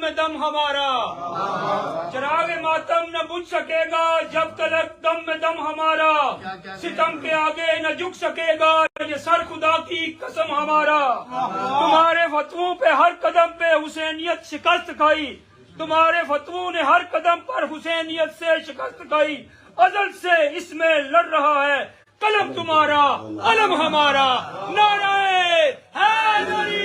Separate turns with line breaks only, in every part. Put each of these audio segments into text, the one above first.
میں دم ہمارا، چراغ ماتم نہ بجھ سکے گا جب تلک دم میں دم ہمارا، ستم کے آگے نہ جھک سکے گا یہ سر خدا کی قسم ہمارا، تمہارے فتووں پہ ہر قدم پہ حسینیت شکست کھائی، تمہارے فتووں نے ہر قدم پر حسینیت سے شکست کھائی، ازل سے اس میں لڑ رہا ہے قلم تمہارا علم ہمارا، نعرہ حیدری۔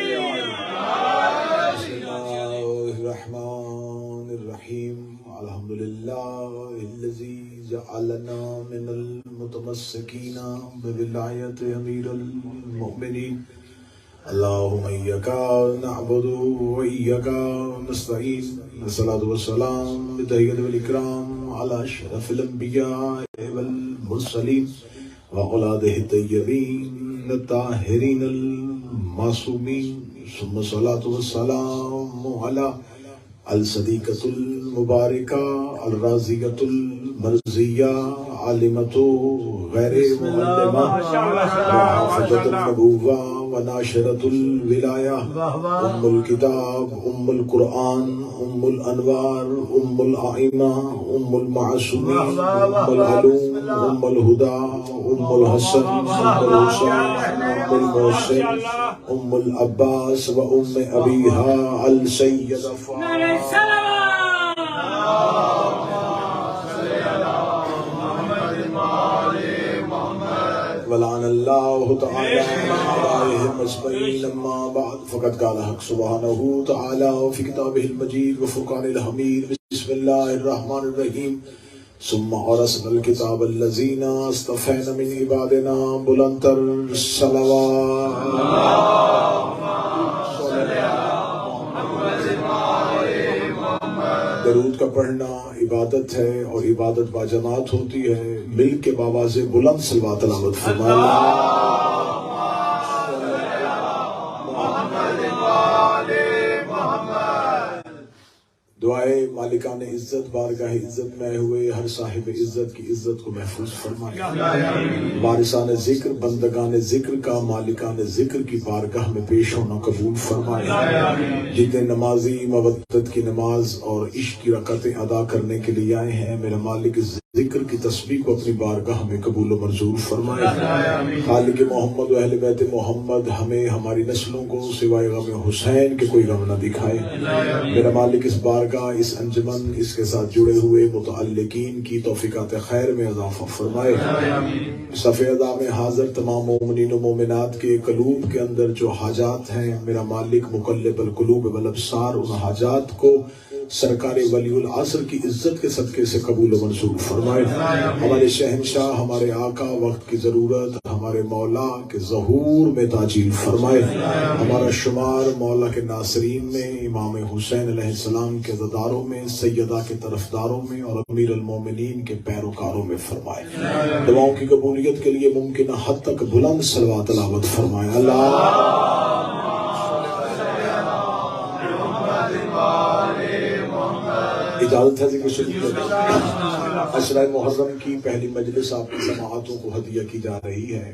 الرحمن الرحیم الحمدللہ الذی جعلنا من المتمسکین بولایت امیر المؤمنین، اللہم ایک نعبد و ایک نستعین، والصلاة والسلام بتحیت والاکرام علی اشرف الانبیاء والمرسلین وأولادہ الطیبین الطاہرین المعصومین، ثم الصلاة والسلام علی الصدیقۃ المبارکہ الرازیۃ المرضیہ عالمۃ غیر معلمہ حافظۃ النبوہ وناشرۃ الولایہ، ام الکتاب، ام القرآن، ام الانوار، ام الائمہ، ام المعصومین، ام العلوم، ام الہدیٰ، ام الحسن، ام الحسین، ام المحسن، ام العباس و ام ابیہا السیدہ ولعن اللہ تعالی علیہم اجمعین، اما بعد فقد قال حق سبحانہ تعالی فی کتابہ المجید وفرقان الحمید، بسم اللہ الرحمن الرحیم، ثم اورثنا الکتاب الذین اصطفینا من عبادنا، بلند تر صلوات۔ درود کا پڑھنا عبادت ہے اور عبادت باجماعت ہوتی ہے، مل کے بآواز بلند صلوات تلاوت فرمائیں۔ دعائے مالکان عزت بارگاہ عزت میں آئے ہوئے ہر صاحب عزت کی عزت کو محفوظ فرمائے، وارثان ذکر بندگان ذکر کا مالکان ذکر کی بارگاہ میں پیش ہونا قبول فرمائے۔ جتنے نمازی مودت کی نماز اور عشق کی رکعتیں ادا کرنے کے لیے آئے ہیں، میرا مالک ذکر کی تسبیح کو اپنی بارگاہ میں قبول و منظور فرمائے۔ خالق محمد و اہل بیت محمد ہمیں ہماری نسلوں کو سوائے غم حسین کے کوئی غم نہ دکھائے۔ میرا مالک اس بارگاہ، اس انجمن، اس کے ساتھ جڑے ہوئے متعلقین کی توفیقات خیر میں اضافہ فرمائے۔ صف ادا میں حاضر تمام مومنین و مومنات کے قلوب کے اندر جو حاجات ہیں، میرا مالک مقلب القلوب والابصار، ان حاجات کو سرکار ولی العصر کی عزت کے صدقے سے قبول و منظور فرمائے۔ ہمارے شہنشاہ، ہمارے آقا، وقت کی ضرورت، ہمارے مولا کے ظہور میں تاجیل فرمائے۔ ہمارا شمار مولا کے ناصرین میں، امام حسین علیہ السلام کے عزاداروں میں، سیدہ کے طرفداروں میں اور امیر المومنین کے پیروکاروں میں فرمائے۔ دعاؤں کی قبولیت کے لیے ممکنہ حد تک بلند صلوات تلاوت فرمائے۔ اللہ اجازت ہے ذکر شریف عشرہ محرم کی پہلی مجلس آپ کی سماعتوں کو ہدیہ کی جا رہی ہے۔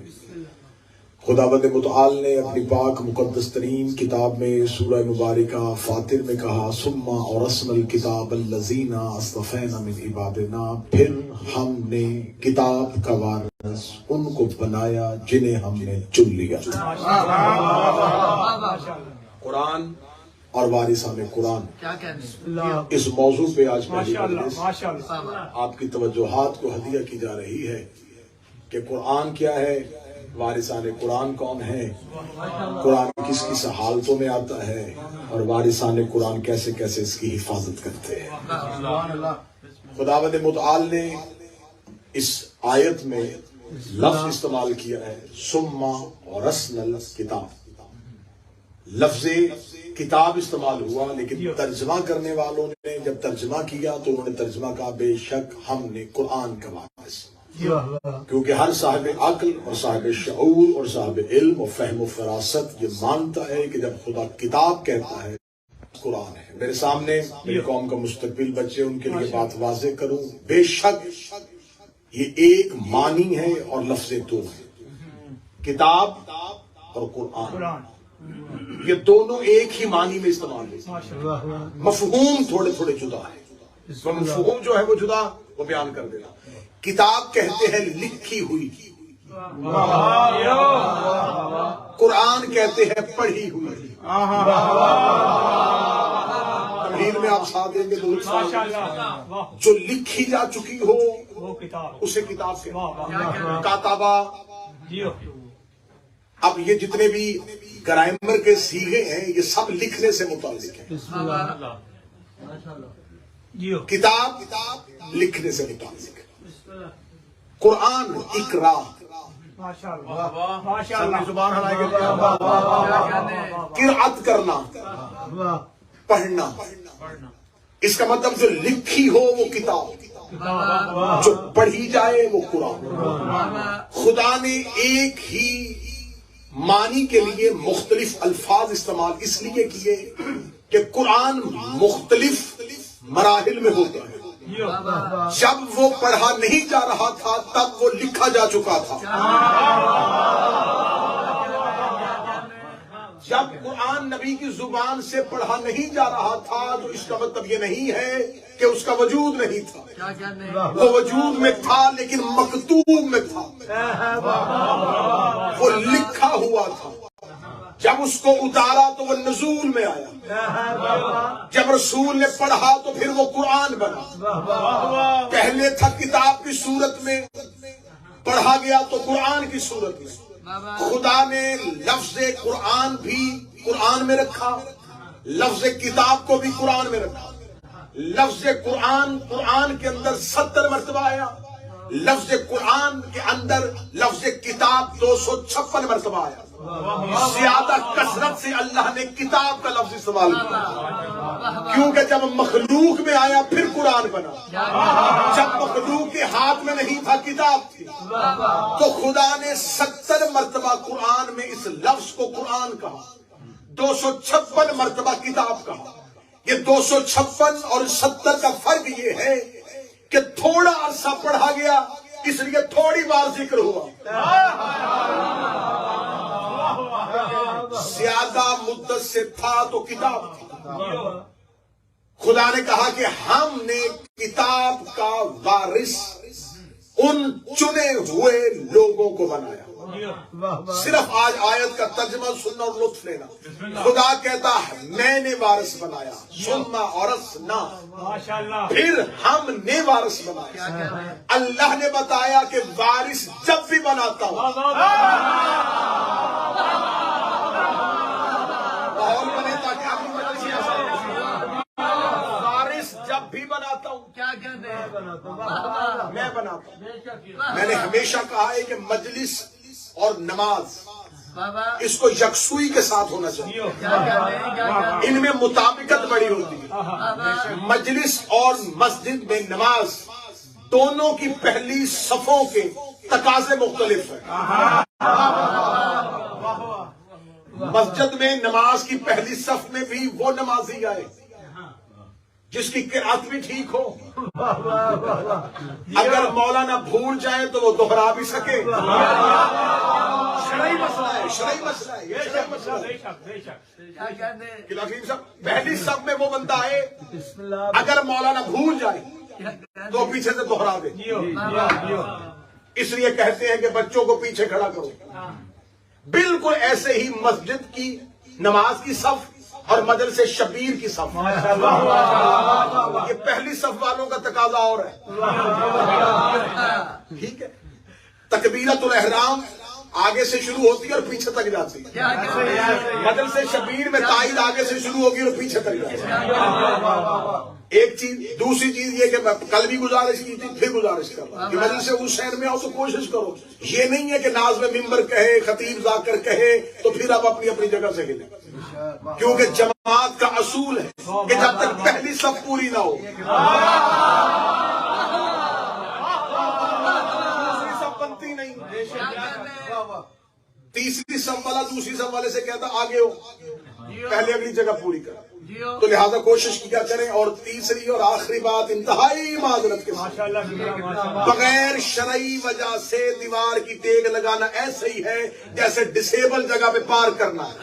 خداوند متعال نے اپنی پاک مقدس ترین کتاب میں سورہ مبارکہ فاطر میں کہا، ثم اورثنا الکتاب الذین اصطفینا من عبادنا، پھر ہم نے کتاب کا وارث ان کو بنایا جنہیں ہم نے چن لیا۔ قرآن اور وارثان قرآن، اس موضوع پہ آج پہلی مجلس آپ کی توجہات کو ہدیہ کی جا رہی ہے کہ قرآن کیا ہے، وارثان قرآن کون ہے، قرآن کس کس حالتوں میں آتا ہے، اور وارثان قرآن کیسے کیسے اس کی حفاظت کرتے ہیں۔ خداوند متعال نے اس آیت میں لفظ استعمال کیا ہے، ثم اورثنا الکتاب۔ لفظ کتاب استعمال ہوا، لیکن ترجمہ کرنے والوں نے جب ترجمہ کیا تو انہوں نے ترجمہ کہا بے شک ہم نے قرآن کا وارث، کیونکہ ہر صاحب عقل اور صاحب شعور اور صاحب علم و فہم و فراست یہ مانتا ہے کہ جب خدا کتاب کہتا ہے قرآن ہے۔ میرے سامنے میری قوم کا مستقبل بچے، ان کے لیے بات واضح کروں، بے شک یہ ایک معنی ہے اور لفظ دو ہیں، کتاب اور قرآن۔ یہ دونوں ایک ہی معنی میں استعمال ہوتے، مفہوم تھوڑے تھوڑے جدا ہے، مفہوم جو ہے وہ جدا، وہ بیان کر دینا۔ کتاب کہتے ہیں لکھی ہوئی، قرآن کہتے ہیں پڑھی ہوئی۔ تمہید میں آپ ساتھ دیں گے جو لکھی جا چکی ہو اسے کتاب کے کاتابہ۔ اب یہ جتنے بھی گرامر کے صیغے ہیں یہ سب لکھنے سے متعلق ہیں۔ کتاب لکھنے سے متعلق ہے، قرآن اقرا، قرأت کرنا، پڑھنا، اس کا مطلب جو لکھی ہو وہ کتاب، جو پڑھی جائے وہ قرآن۔ خدا نے ایک ہی معنی کے لیے مختلف الفاظ استعمال اس لیے کیے کہ قرآن مختلف مراحل میں ہوتا ہے۔ جب وہ پڑھا نہیں جا رہا تھا تب وہ لکھا جا چکا تھا۔ جب قرآن نبی کی زبان سے پڑھا نہیں جا رہا تھا تو اس کا مطلب یہ نہیں ہے کہ اس کا وجود نہیں تھا، وہ وجود میں تھا لیکن مکتوب میں تھا، وہ لکھا ہوا تھا۔ جب اس کو اتارا تو وہ نزول میں آیا، جب رسول نے پڑھا تو پھر وہ قرآن بنا۔ پہلے تھا کتاب کی صورت میں، پڑھا گیا تو قرآن کی صورت میں۔ خدا نے لفظ قرآن بھی قرآن میں رکھا، لفظ کتاب کو بھی قرآن میں رکھا۔ لفظ قرآن کے اندر 70 مرتبہ آیا، لفظ قرآن کے اندر لفظ کتاب 256 مرتبہ آیا۔ زیادہ کثرت سے اللہ نے کتاب کا لفظ استعمال کیا، کیونکہ جب مخلوق میں آیا پھر قرآن بنا۔ جب مخلوق کے ہاتھ میں نہیں تھا کتاب تھی، تو خدا نے 70 مرتبہ قرآن میں اس لفظ کو قرآن کہا، 256 مرتبہ کتاب کہا۔ یہ 256 اور 70 کا فرق یہ ہے کہ تھوڑا عرصہ پڑھا گیا اس لیے تھوڑی بار ذکر ہوا، زیادہ مدت سے تھا تو کتاب تھی۔ خدا نے کہا کہ ہم نے کتاب کا وارث ان چنے ہوئے لوگوں کو بنایا۔ صرف آج آیت کا ترجمہ سننا اور لطف لینا۔ خدا کہتا ہے میں نے وارث بنایا، سننا اورثنا، پھر ہم نے وارث بنایا۔ اللہ نے بتایا کہ وارث جب بھی بناتا ہوں، ماحول بنے تاکہ آپ وارث جب بھی بناتا ہوں، کیا کہتے ہیں میں بناتا ہوں۔ میں نے ہمیشہ کہا ہے کہ مجلس اور نماز اس کو یکسوئی کے ساتھ ہونا چاہیے، ان میں مطابقت بڑی ہوتی ہے۔ مجلس اور مسجد میں نماز دونوں کی پہلی صفوں کے تقاضے مختلف ہیں۔ مسجد میں نماز کی پہلی صف میں بھی وہ نمازی آئے جس کی قرأت بھی ٹھیک ہو، اگر مولانا بھول جائے تو وہ دوہرا بھی سکے۔ شرعی مسئلہ ہے، شرعی مسئلہ ہے، یہ شرعی مسئلہ ہے۔ پہلی صف میں وہ بندہ آئے، اگر مولانا بھول جائے تو پیچھے سے دوہرا دے۔ اس لیے کہتے ہیں کہ بچوں کو پیچھے کھڑا کرو۔ بالکل ایسے ہی مسجد کی نماز کی صف اور مدرسے شبیر کی صف، یہ پہلی صف والوں کا تقاضا اور ہے، ٹھیک ہے۔ تکبیرۃ الاحرام آگے سے شروع ہوتی ہے اور پیچھے تک جاتی ہے۔ مدرسے شبیر میں تائید آگے سے شروع ہوگی اور پیچھے تک جاتی ہے۔ ایک چیز، دوسری چیز یہ کہ میں کل بھی گزارش کی تھی، پھر گزارش کر رہا ہوں کہ مجلس حسین میں آؤ تو کوشش کرو، یہ نہیں ہے کہ ناظم ممبر کہے، خطیب ذاکر کہے تو پھر آپ اپنی اپنی جگہ سے ہلیں، کیونکہ جماعت کا اصول ہے کہ جب تک پہلی صف پوری نہ ہو دوسری صف بنتی نہیں۔ تیسری صف والا دوسری صف والے سے کہتا آگے ہو، پہلے اگلی جگہ پوری کر. تو لہذا کوشش کیا کریں. اور تیسری اور آخری بات انتہائی معذرت کے ساتھ، بغیر شرعی وجہ سے دیوار کی ٹیک لگانا ایسے ہی ہے جیسے ڈسیبل جگہ پہ پار کرنا ہے.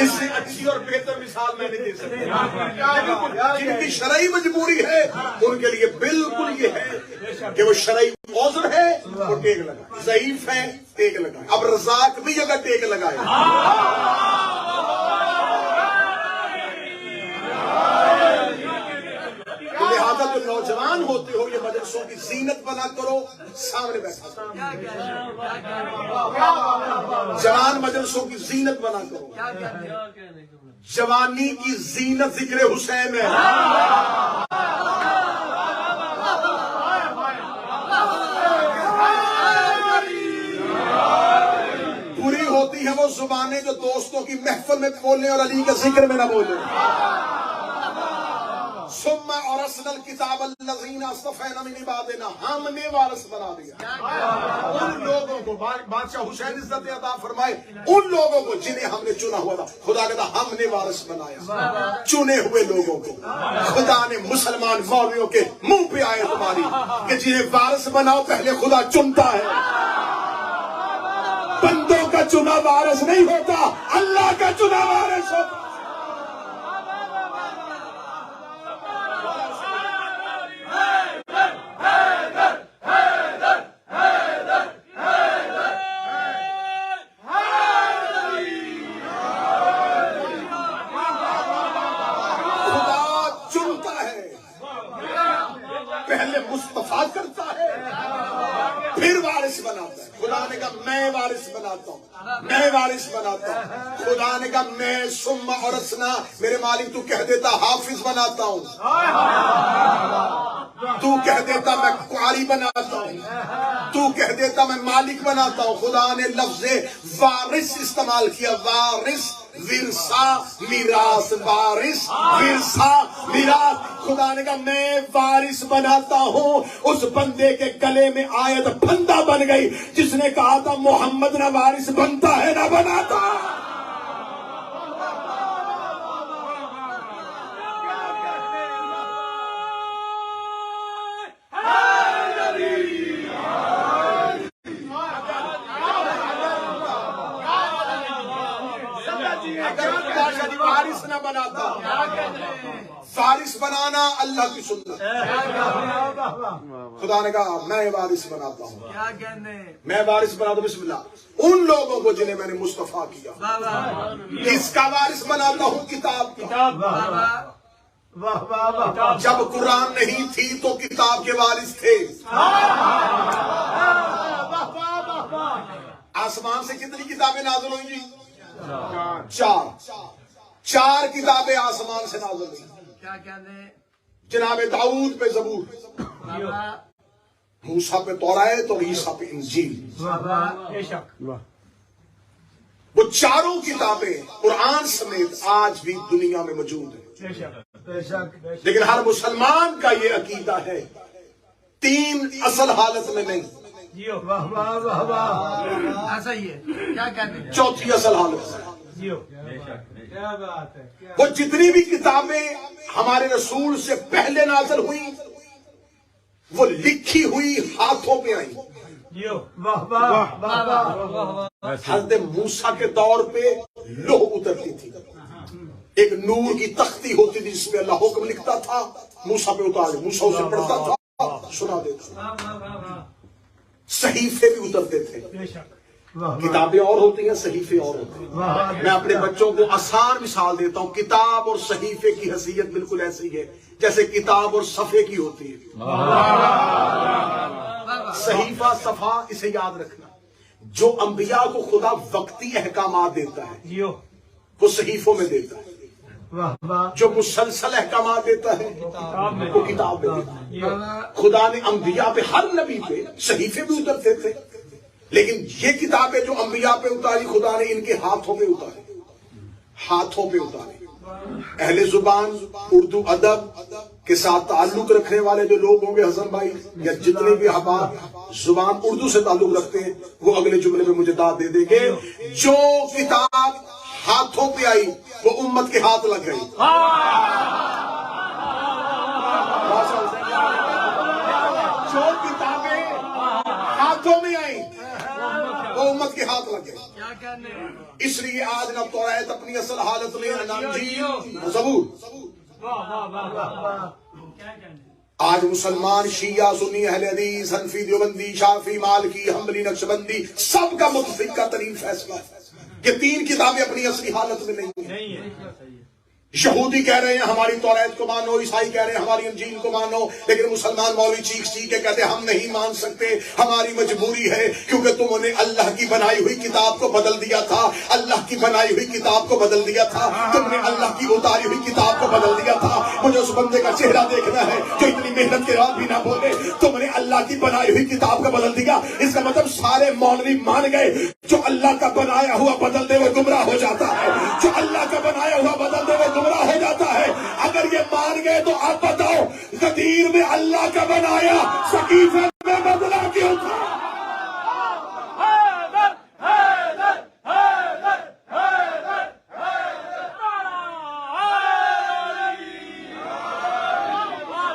اس سے اچھی اور بہتر مثال میں نہیں دے سکتا. جن کی شرعی مجبوری ہے ان کے لیے بالکل یہ ہے کہ وہ شرعی عذر ہے وہ ٹیک لگائے، ضعیف ہے ٹیک لگائے. اب رزاق بھی اگر ٹیک لگائے، لہذا جو نوجوان ہوتے ہو یہ مدرسوں کی زینت بنا کرو. سامنے بیٹھا جوان مدرسوں کی زینت بنا کرو. جوانی کی زینت ذکر حسین ہے. پوری ہوتی ہے وہ زبانیں جو دوستوں کی محفل میں بولیں اور علی کے ذکر میں نہ بولیں. ثم اورثنا الکتاب الذین اصطفینا من عبادنا، ہم نے وارث بنا دیا ان لوگوں کو. بادشاہ حسین عزت عطا فرمائے ان لوگوں کو جنہیں ہم نے چنا ہوا تھا. خدا کہتا ہم نے وارث بنایا چنے ہوئے لوگوں کو. خدا نے مسلمان مولویوں کے منہ پہ آئے تمہاری کہ جنہیں وارث بناؤ پہلے خدا چنتا ہے. بندوں کا چنا وارث نہیں ہوتا، اللہ کا چنا وارث ہوتا. پہلے مصطفیٰ کرتا ہے پھر وارث بناتا ہے. خدا نے کہا میں وارث بناتا ہوں، میں وارث بناتا ہوں. خدا نے کہا میں ثم اورثنا، میرے مالک تو کہہ دیتا حافظ بناتا ہوں، تو کہہ دیتا میں قاری بناتا ہوں، تو کہہ دیتا میں مالک بناتا ہوں. خدا نے لفظ وارث استعمال کیا. وارث ورثہ میراث، وارث ورثہ میراث. خدا نے کہا میں وارث بناتا ہوں. اس بندے کے گلے میں آیت پھندا بن گئی جس نے کہا تھا محمد نہ وارث بنتا ہے نہ بناتا. وارث نہ بناتا. وارث بنانا اللہ کی سنت. خدا نے کہا میں وارث بناتا ہوں، میں وارث بناتا ہوں. بسم اللہ ان لوگوں کو جنہیں میں نے مصطفیٰ کیا. کس کا وارث بناتا ہوں؟ کتاب کا. جب قرآن نہیں تھی تو کتاب کے وارث تھے. آسمان سے کتنی کتابیں نازل ہوئی جی؟ چار کتابیں آسمان سے نازل ہوئی. جناب داؤد پہ زبور، موسیٰ پہ توراۃ اور عیسیٰ پہ انجیل. وہ چاروں کتابیں قرآن سمیت آج بھی دنیا میں موجود ہیں. لیکن ہر مسلمان کا یہ عقیدہ ہے 3 اصل حالت میں نہیں، چوتھی اصل حالت. وہ جتنی بھی کتابیں ہمارے رسول سے پہلے نازل ہوئی وہ لکھی ہوئی ہاتھوں پہ آئی. حضرت موسیٰ کے دور پہ لوح اترتی تھی، ایک نور کی تختی ہوتی تھی جس پہ اللہ حکم لکھتا تھا، موسیٰ پہ اتار، موسیٰ اسے پڑھتا تھا سنا دیتا. صحیفے بھی اترتے تھے. کتابیں اور ہوتی ہیں، صحیفے اور ہوتے ہیں. میں اپنے بچوں کو آسان مثال دیتا ہوں. کتاب اور صحیفے کی حیثیت بالکل ایسی ہے جیسے کتاب اور صفحے کی ہوتی ہے. صحیفہ صفحہ اسے یاد رکھنا. جو انبیاء کو خدا وقتی احکامات دیتا ہے وہ صحیفوں میں دیتا ہے، جو مسلسل احکامات دیتا ہے وہ کتاب میں دیتا ہے. خدا نے انبیاء پہ، ہر نبی پہ صحیفے بھی اترتے تھے، لیکن یہ کتابیں جو انبیاء پہ اتاری خدا نے ان کے ہاتھوں پہ اتاری، ہاتھوں پہ اتاری. اہل زبان، اردو ادب، کے ساتھ تعلق رکھنے والے جو لوگ ہوں گے حسن بھائی یا جتنے بھی احباب زبان اردو سے تعلق رکھتے ہیں وہ اگلے جملے میں مجھے داد دے دیں گے. جو کتاب ہاتھوں پہ آئی وہ امت کے ہاتھ لگ گئی. جو کتابیں ہاتھوں میں آئیں وہ امت کے ہاتھ لگ گئی. اس لیے آج نہ توریت اپنی اصل حالت میں نہ انجیل نہ زبور. آج مسلمان شیعہ سنی اہل حدیث حنفی دیوبندی شافعی مالکی حنبلی نقشبندی سب کا متفقہ ترین فیصلہ ہے کہ 3 کتابیں اپنی اصلی حالت میں نہیں ہیں. یہودی کہہ رہے ہیں ہماری توریت کو مانو، عیسائی کہہ رہے ہیں ہماری انجیل کو مانو، لیکن مسلمان مولوی چیخ کے کہتے ہیں ہم نہیں مان سکتے، ہماری مجبوری ہے کیونکہ تم نے اللہ کی بنائی ہوئی کتاب کو بدل دیا تھا، اللہ کی بنائی ہوئی کتاب کو بدل دیا تھا، تم نے اللہ کی اتاری ہوئی کتاب کو بدل دیا تھا. مجھے اس بندے کا چہرہ دیکھنا ہے جو اتنی محنت کے بعد بھی نہ بولے تم نے اللہ کی بنائی ہوئی کتاب کو بدل دیا. اس کا مطلب سارے مولوی مان گئے جو اللہ کا بنایا ہوا بدل دے وہ گمراہ ہو جاتا ہے، جو اللہ کا بنایا ہوا بدل دے وہ گمراہ ہو جاتا ہے. اگر یہ مان گئے تو آپ بتاؤ غدیر میں اللہ کا بنایا سقیفہ میں بدلا کیوں تھا؟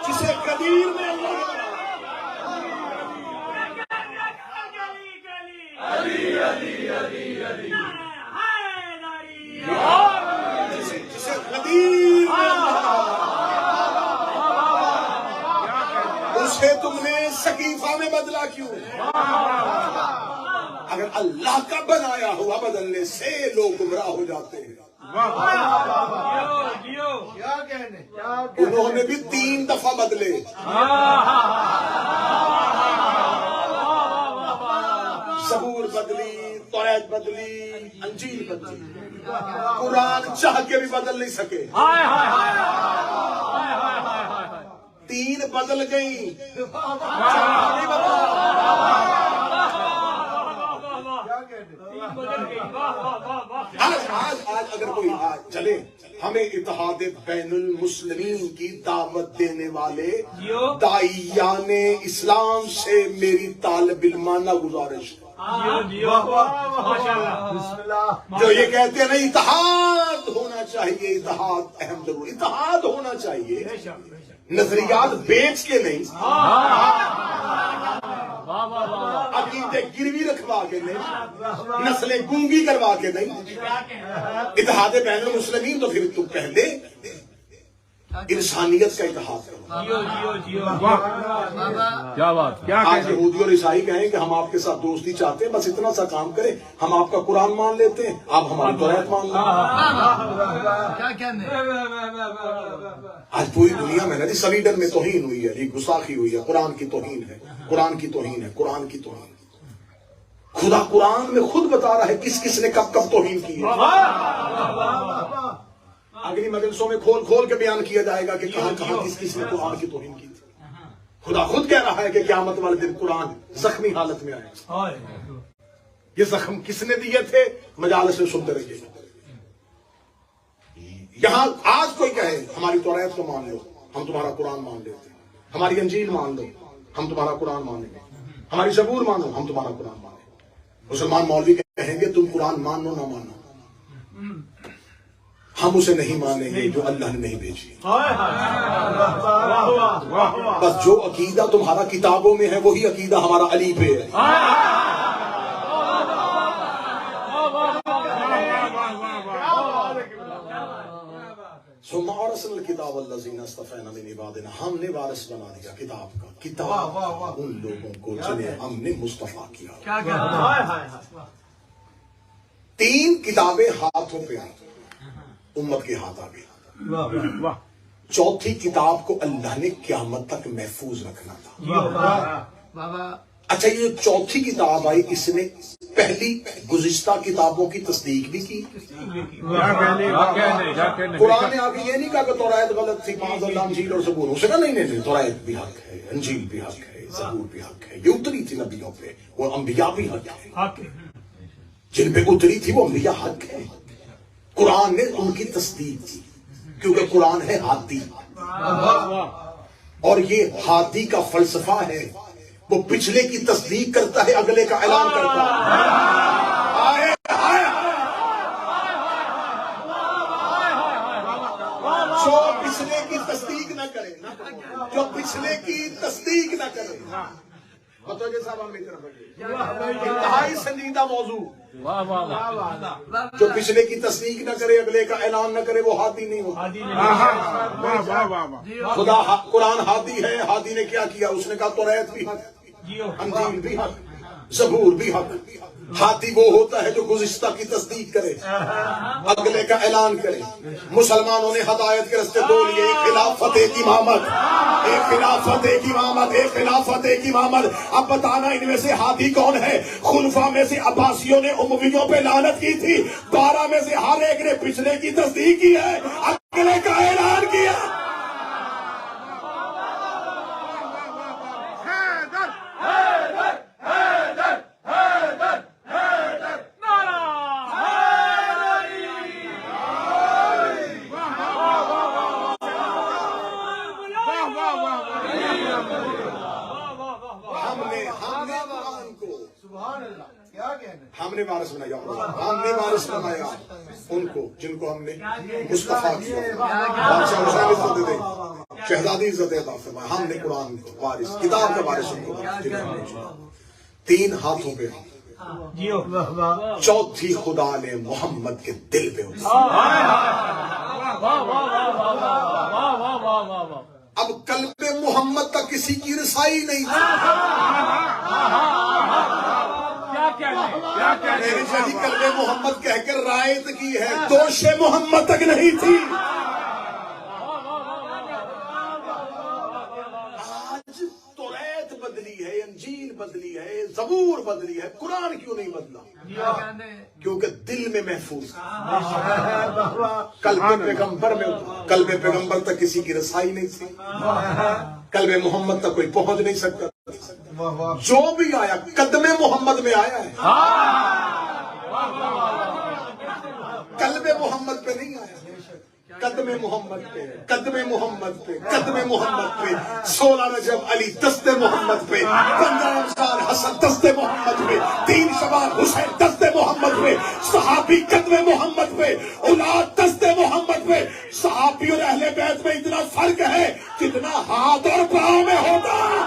جسے غدیر میں اللہ اسے تم نے سقیفہ میں بدلا کیوں؟ اگر اللہ کا بنایا ہوا بدلنے سے لوگ گمراہ ہو جاتے ہیں. انہوں نے بھی 3 دفعہ بدلے. زبور بدلی، توریت بدلی، انجیل بدلی. قرآن چاہ کے بھی بدل نہیں سکے. 3 بدل گئی. آج اگر کوئی چلے ہمیں اتحاد بین المسلمین کی دعوت دینے والے داعیان اسلام سے میری طالب علمانہ گزارش ہے جو یہ کہتے ہیں نہیں اتحاد ہونا چاہیے، اتحاد اہم ضرور، اتحاد ہونا چاہیے، نظریات بیچ کے نہیں، عقیدے گروی رکھوا کے نہیں، نسلیں گونگی کروا کے نہیں. اتحاد بین المسلمین تو پھر تم پہلے انسانیت کا اتحاد کرو.
کیا بات، کیا
آج یہودی اور عیسائی کہیں کہ ہم آپ کے ساتھ دوستی چاہتے ہیں، بس اتنا سا کام کریں، ہم آپ کا قرآن مان لیتے ہیں، آپ ہماری توریت مان لیں. آج پوری دنیا میں نا جی سویڈن میں توہین ہوئی ہے، یہ گستاخی ہوئی ہے، قرآن کی توہین ہے، قرآن کی توہین ہے، قرآن کی توہین. خدا قرآن میں خود بتا رہا ہے کس کس نے کب کب توہین کی ہے. اگلی مجلسوں میں کھول کھول کے بیان کیا جائے گا کہ کہاں کہاں کس کس نے قرآن کی توہین کی تھی. خدا خود کہہ رہا ہے کہ قیامت والے دن قرآن زخمی حالت میں آئے. یہ زخم کس نے دیے تھے؟ مجالس میں سنتے رہیے. یہاں آج کوئی کہے ہماری توریت کو مان لو، ہم تمہارا قرآن مان لیتے ہیں، ہماری انجیل مان لو، ہم تمہارا قرآن مانیں گے، ہماری زبور مانو، ہم تمہارا قرآن مانیں گے. مسلمان مولوی کہیں گے تم قرآن مانو نہ مانو، ہم اسے نہیں مانیں گے جو اللہ نے نہیں بھیجی. بس جو عقیدہ تمہارا کتابوں میں ہے وہی عقیدہ ہمارا علی پہ ہے. ثم اورثنا الکتاب الذین اصطفینا من عبادنا، ہم نے وارث بنا دیا کتاب کا، کتاب ان لوگوں کو جنہیں ہم نے مصطفیٰ کیا. 3 کتابیں ہاتھوں پہ آئی، امت کے ہاتھ آ گئی. 4تھی کتاب کو اللہ نے قیامت تک محفوظ رکھنا تھا. اچھا یہ 4تھی کتاب آئی، اس نے پہلی گزشتہ کتابوں کی تصدیق بھی کی. قرآن نے آگے یہ نہیں کہا کہ توریت غلط تھی، معاذ اللہ انجیل اور زبور. اسے کہا نہیں توریت بھی حق ہے، انجیل بھی حق ہے، زبور بھی حق ہے، یہ اتری تھی نبیوں پہ، اور انبیاء بھی حق ہے، جن پہ اتری تھی وہ انبیاء حق ہے. قرآن نے ان کی تصدیق کی کیونکہ قرآن ہے ہادی. اور یہ ہادی کا فلسفہ ہے، وہ پچھلے کی تصدیق کرتا ہے، اگلے کا اعلان کرتا ہے۔ جو پچھلے کی تصدیق نہ کرے، جو پچھلے کی تصدیق نہ کرے، متوجہ صاحب ہم انتہائی سنجیدہ موضوع، جو پچھلے کی تصدیق نہ کرے، اگلے کا اعلان نہ کرے، وہ ہادی نہیں ہوتا۔ خدا قرآن ہادی ہے۔ ہادی نے کیا کیا؟ اس نے کہا توریت بھی حق، انجیل بھی حق، زبور بھی حق۔ ہادی وہ ہوتا ہے جو گزشتہ کی تصدیق کرے، اگلے کا اعلان کرے۔ مسلمانوں نے ہدایت کے راستے دو لیے، ایک خلافت، ایک امامت، ایک خلافت، ایک امامت، ایک خلافت، ایک امامت۔ اب بتانا ان میں سے ہادی کون ہے؟ خلفاء میں سے عباسیوں نے امویوں پہ لعنت کی تھی، 12 میں سے ہر ایک نے پچھلے کی تصدیق کی ہے، اگلے کا اعلان کیا۔ ہم نے وارث بنایا، ہم نے وارث بنایا ان کو جن کو ہم نے مصطفیٰ کیا، بادشاہ حسین عزت دے، شہزادی عزت عطا فرمایا۔ ہم نے قرآن کو وارث، کتاب کا وارث ان کو، 3 ہاتھوں پہ، چوتھی خدا نے محمد کے دل پہ اتاری۔ اب قلب محمد تک کسی کی رسائی نہیں تھی۔ میری جدی قلب محمد کہہ کر رائت کی ہے، دوش محمد تک نہیں تھی۔ آج توریت بدلی ہے، انجیل بدلی ہے، زبور بدلی ہے، قرآن کیوں نہیں بدلا؟ کیونکہ دل میں محفوظ قلب پیغمبر میں، قلب پیغمبر تک کسی کی رسائی نہیں تھی، قلب محمد تک کوئی پہنچ نہیں سکتا۔ جو بھی آیا قدم محمد میں آیا ہے، قلب محمد پہ نہیں آیا، قدم محمد پہ، قدم محمد پہ، قدم محمد پہ۔ 16 رجب علی دست محمد پہ، 15 رمضان حسن دست محمد پہ، 3 شوال حسین دست محمد پہ، صحابی قدم محمد پہ، اولاد دست محمد پہ۔ صحابی اور اہل بیت میں اتنا فرق ہے جتنا ہاتھ اور پاؤں میں ہوتا ہے۔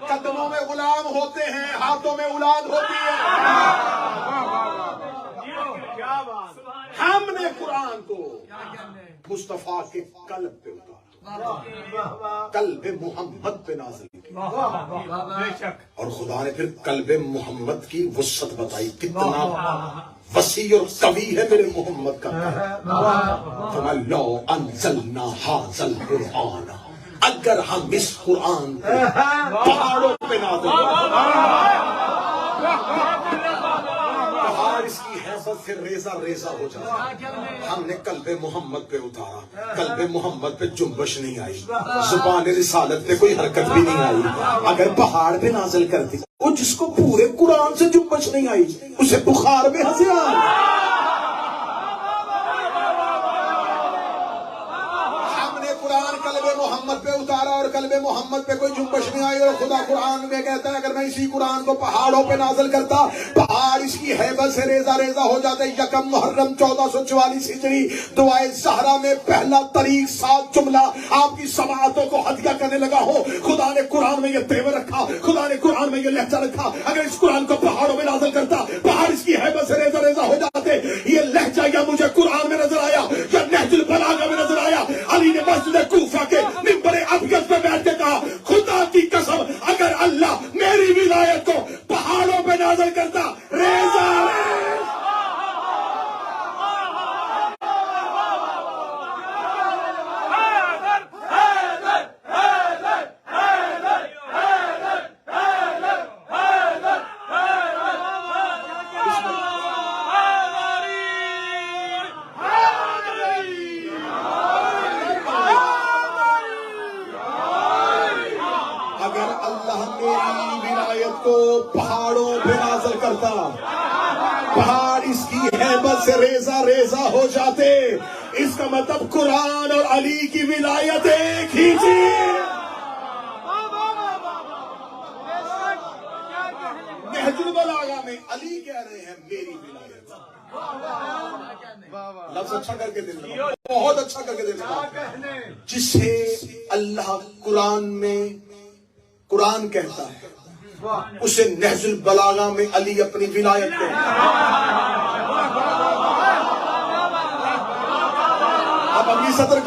قدموں میں غلام ہوتے ہیں، ہاتھوں میں اولاد ہوتی ہے۔ ہم نے قرآن کو مصطفیٰ کے قلب پہ اتارا، قلب محمد پہ نازل کیا، اور خدا نے پھر قلب محمد کی وسعت بتائی، کتنا وسیع اور قوی ہے میرے محمد کا قلب۔ لو انزلنا ھذا القرآن، اگر ہم اس قرآن کو پہاڑوں پہ نازل پہاڑ اس کی حیثیت سے ریزہ ریزہ ہو جاتا۔ ہم نے قلب محمد پہ اتارا، قلب محمد پہ جنبش نہیں آئی، زبان رسالت پہ کوئی حرکت بھی نہیں آئی۔ اگر پہاڑ پہ نازل کرتی، وہ جس کو پورے قرآن سے جنبش نہیں آئی اسے بخار میں ہنسی آئی۔ قلب محمد پہ اتارا اور قلب محمد پہ کوئی جنبش نہیں آئی، اور خدا قرآن میں کہتا ہے اگر میں اسی قرآن کو پہاڑوں پہ نازل کرتا، پہاڑ اس کی ہیبت سے ریزہ ریزہ ہو جاتے۔ یکم محرم 1444 ہجری دعائے زہرا میں پہلا طریق 7 جملہ آپ کی سماعتوں کو ہدیہ کرنے لگا ہو۔ خدا نے قرآن میں یہ تیور رکھا، خدا نے قرآن میں یہ لہجہ رکھا، اگر اس قرآن کو پہاڑوں میں نازل کرتا، پہاڑ اس کی ہیبت مجھے قرآن میں نظر آیا یا نہج البلاغہ میں نظر آیا. علی نے مسجد کوفہ کے منبر ابیض پہ بیٹھ کے کہا خدا کی قسم اگر اللہ میری ولایت کو پہاڑوں پہ نازل کرتا ریزہ پہاڑوں پہ نازل کرتا پہاڑ اس کی ہیبت سے ریزہ ریزہ ہو جاتے. اس کا مطلب قرآن اور علی کی ولایت ایک ہی تھی. نہج البلاغہ میں علی کہہ رہے ہیں میری ولایت. لفظ اچھا کر کے دل لگا, بہت اچھا کر کے دل لگا. جسے اللہ قرآن میں قرآن کہتا ہے اسے نہج البلاغہ میں علی اپنی ولایت کہتا ہے. اب اگلی سطر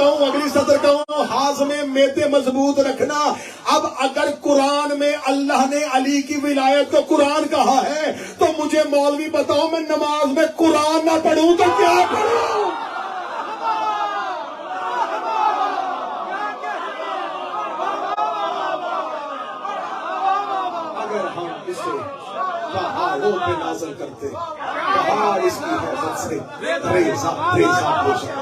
کہوں ہاضمے میدے مضبوط رکھنا. اب اگر قرآن میں اللہ نے علی کی ولایت کو قرآن کہا ہے تو مجھے مولوی بتاؤ میں نماز میں قرآن نہ پڑھوں تو کیا پڑھوں؟ اگر ہم اسے پہاڑوں پہ نازل کرتے پہاڑ اس کی حیثیت سے ریزہ ریزہ ہو جائے.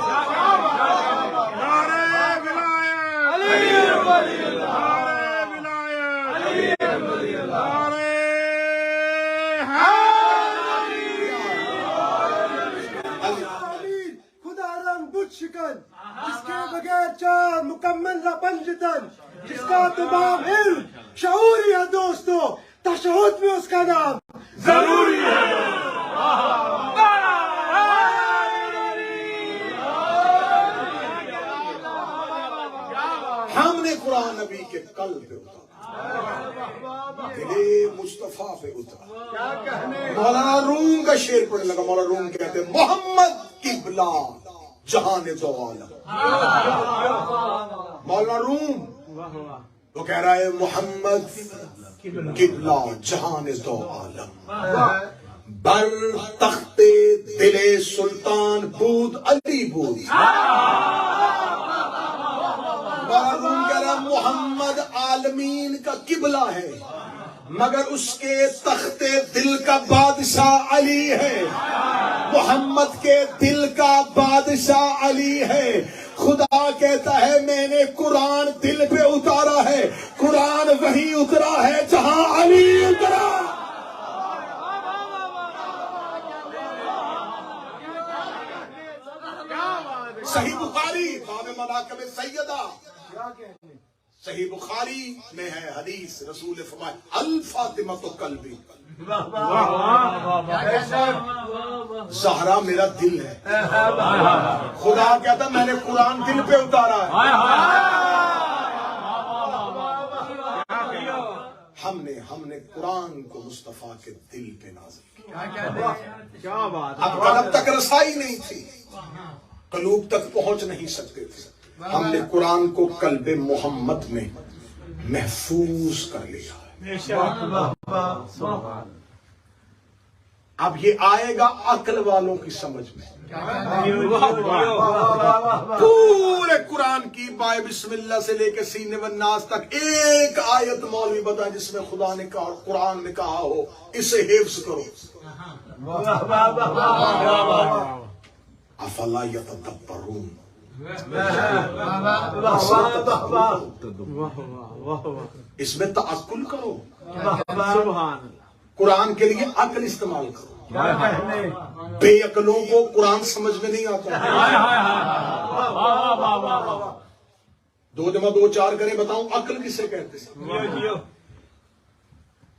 جس کے بغیر چار مکمل نہ بن جتن, جس کا تمام علم شعوری ہے دوستو, تشہد میں اس کا نام ضروری ہے.
ہم نے قرآن نبی کے قلب پہ اتارا, دل مصطفیٰ پہ اتارا. مولانا روم کا شعر پڑھنے لگا. مولانا روم کہتے ہیں محمد قبلہ جہان دو عالم. مولانا روم وہ کہہ رہا ہے محمد قبلہ جہان دو عالم. بر تخت دل سلطان بود علی بود. مولانا روم کہہ رہا ہے محمد عالمین کا قبلہ ہے مگر اس کے تخت دل کا بادشاہ علی ہے. محمد کے دل کا بادشاہ علی ہے. خدا کہتا ہے میں نے قرآن دل پہ اتارا ہے. قرآن وہی اترا ہے جہاں علی اترا. صحیح بخاری باب مناقب سیدہ, صحیح بخاری میں ہے حدیث رسول فرمائے الفاطمۃ قلبی, زہرا میرا دل ہے. خدا کہتا میں نے قرآن دل پہ اتارا ہے. ہم نے قرآن کو مصطفیٰ کے دل پہ نازل کیا. اب قلب تک رسائی نہیں تھی, قلوب تک پہنچ نہیں سکتے تھے. ہم نے قرآن کو قلب محمد میں محفوظ کر لیا ہے. اب یہ آئے گا عقل والوں کی سمجھ میں. پورے قرآن کی بائے بسم اللہ سے لے کے سینے والناس تک ایک آیت مولوی بتا جس میں خدا نے کہا قرآن نے کہا ہو اسے حفظ کرو. افلا یتدبرون, اس میں تعقل کرو. قرآن کے لیے عقل استعمال کرو. بے عقلوں کو قرآن سمجھ میں نہیں آتا. 2 × 2 = 4 کریں بتاؤں عقل کسے کہتے ہیں؟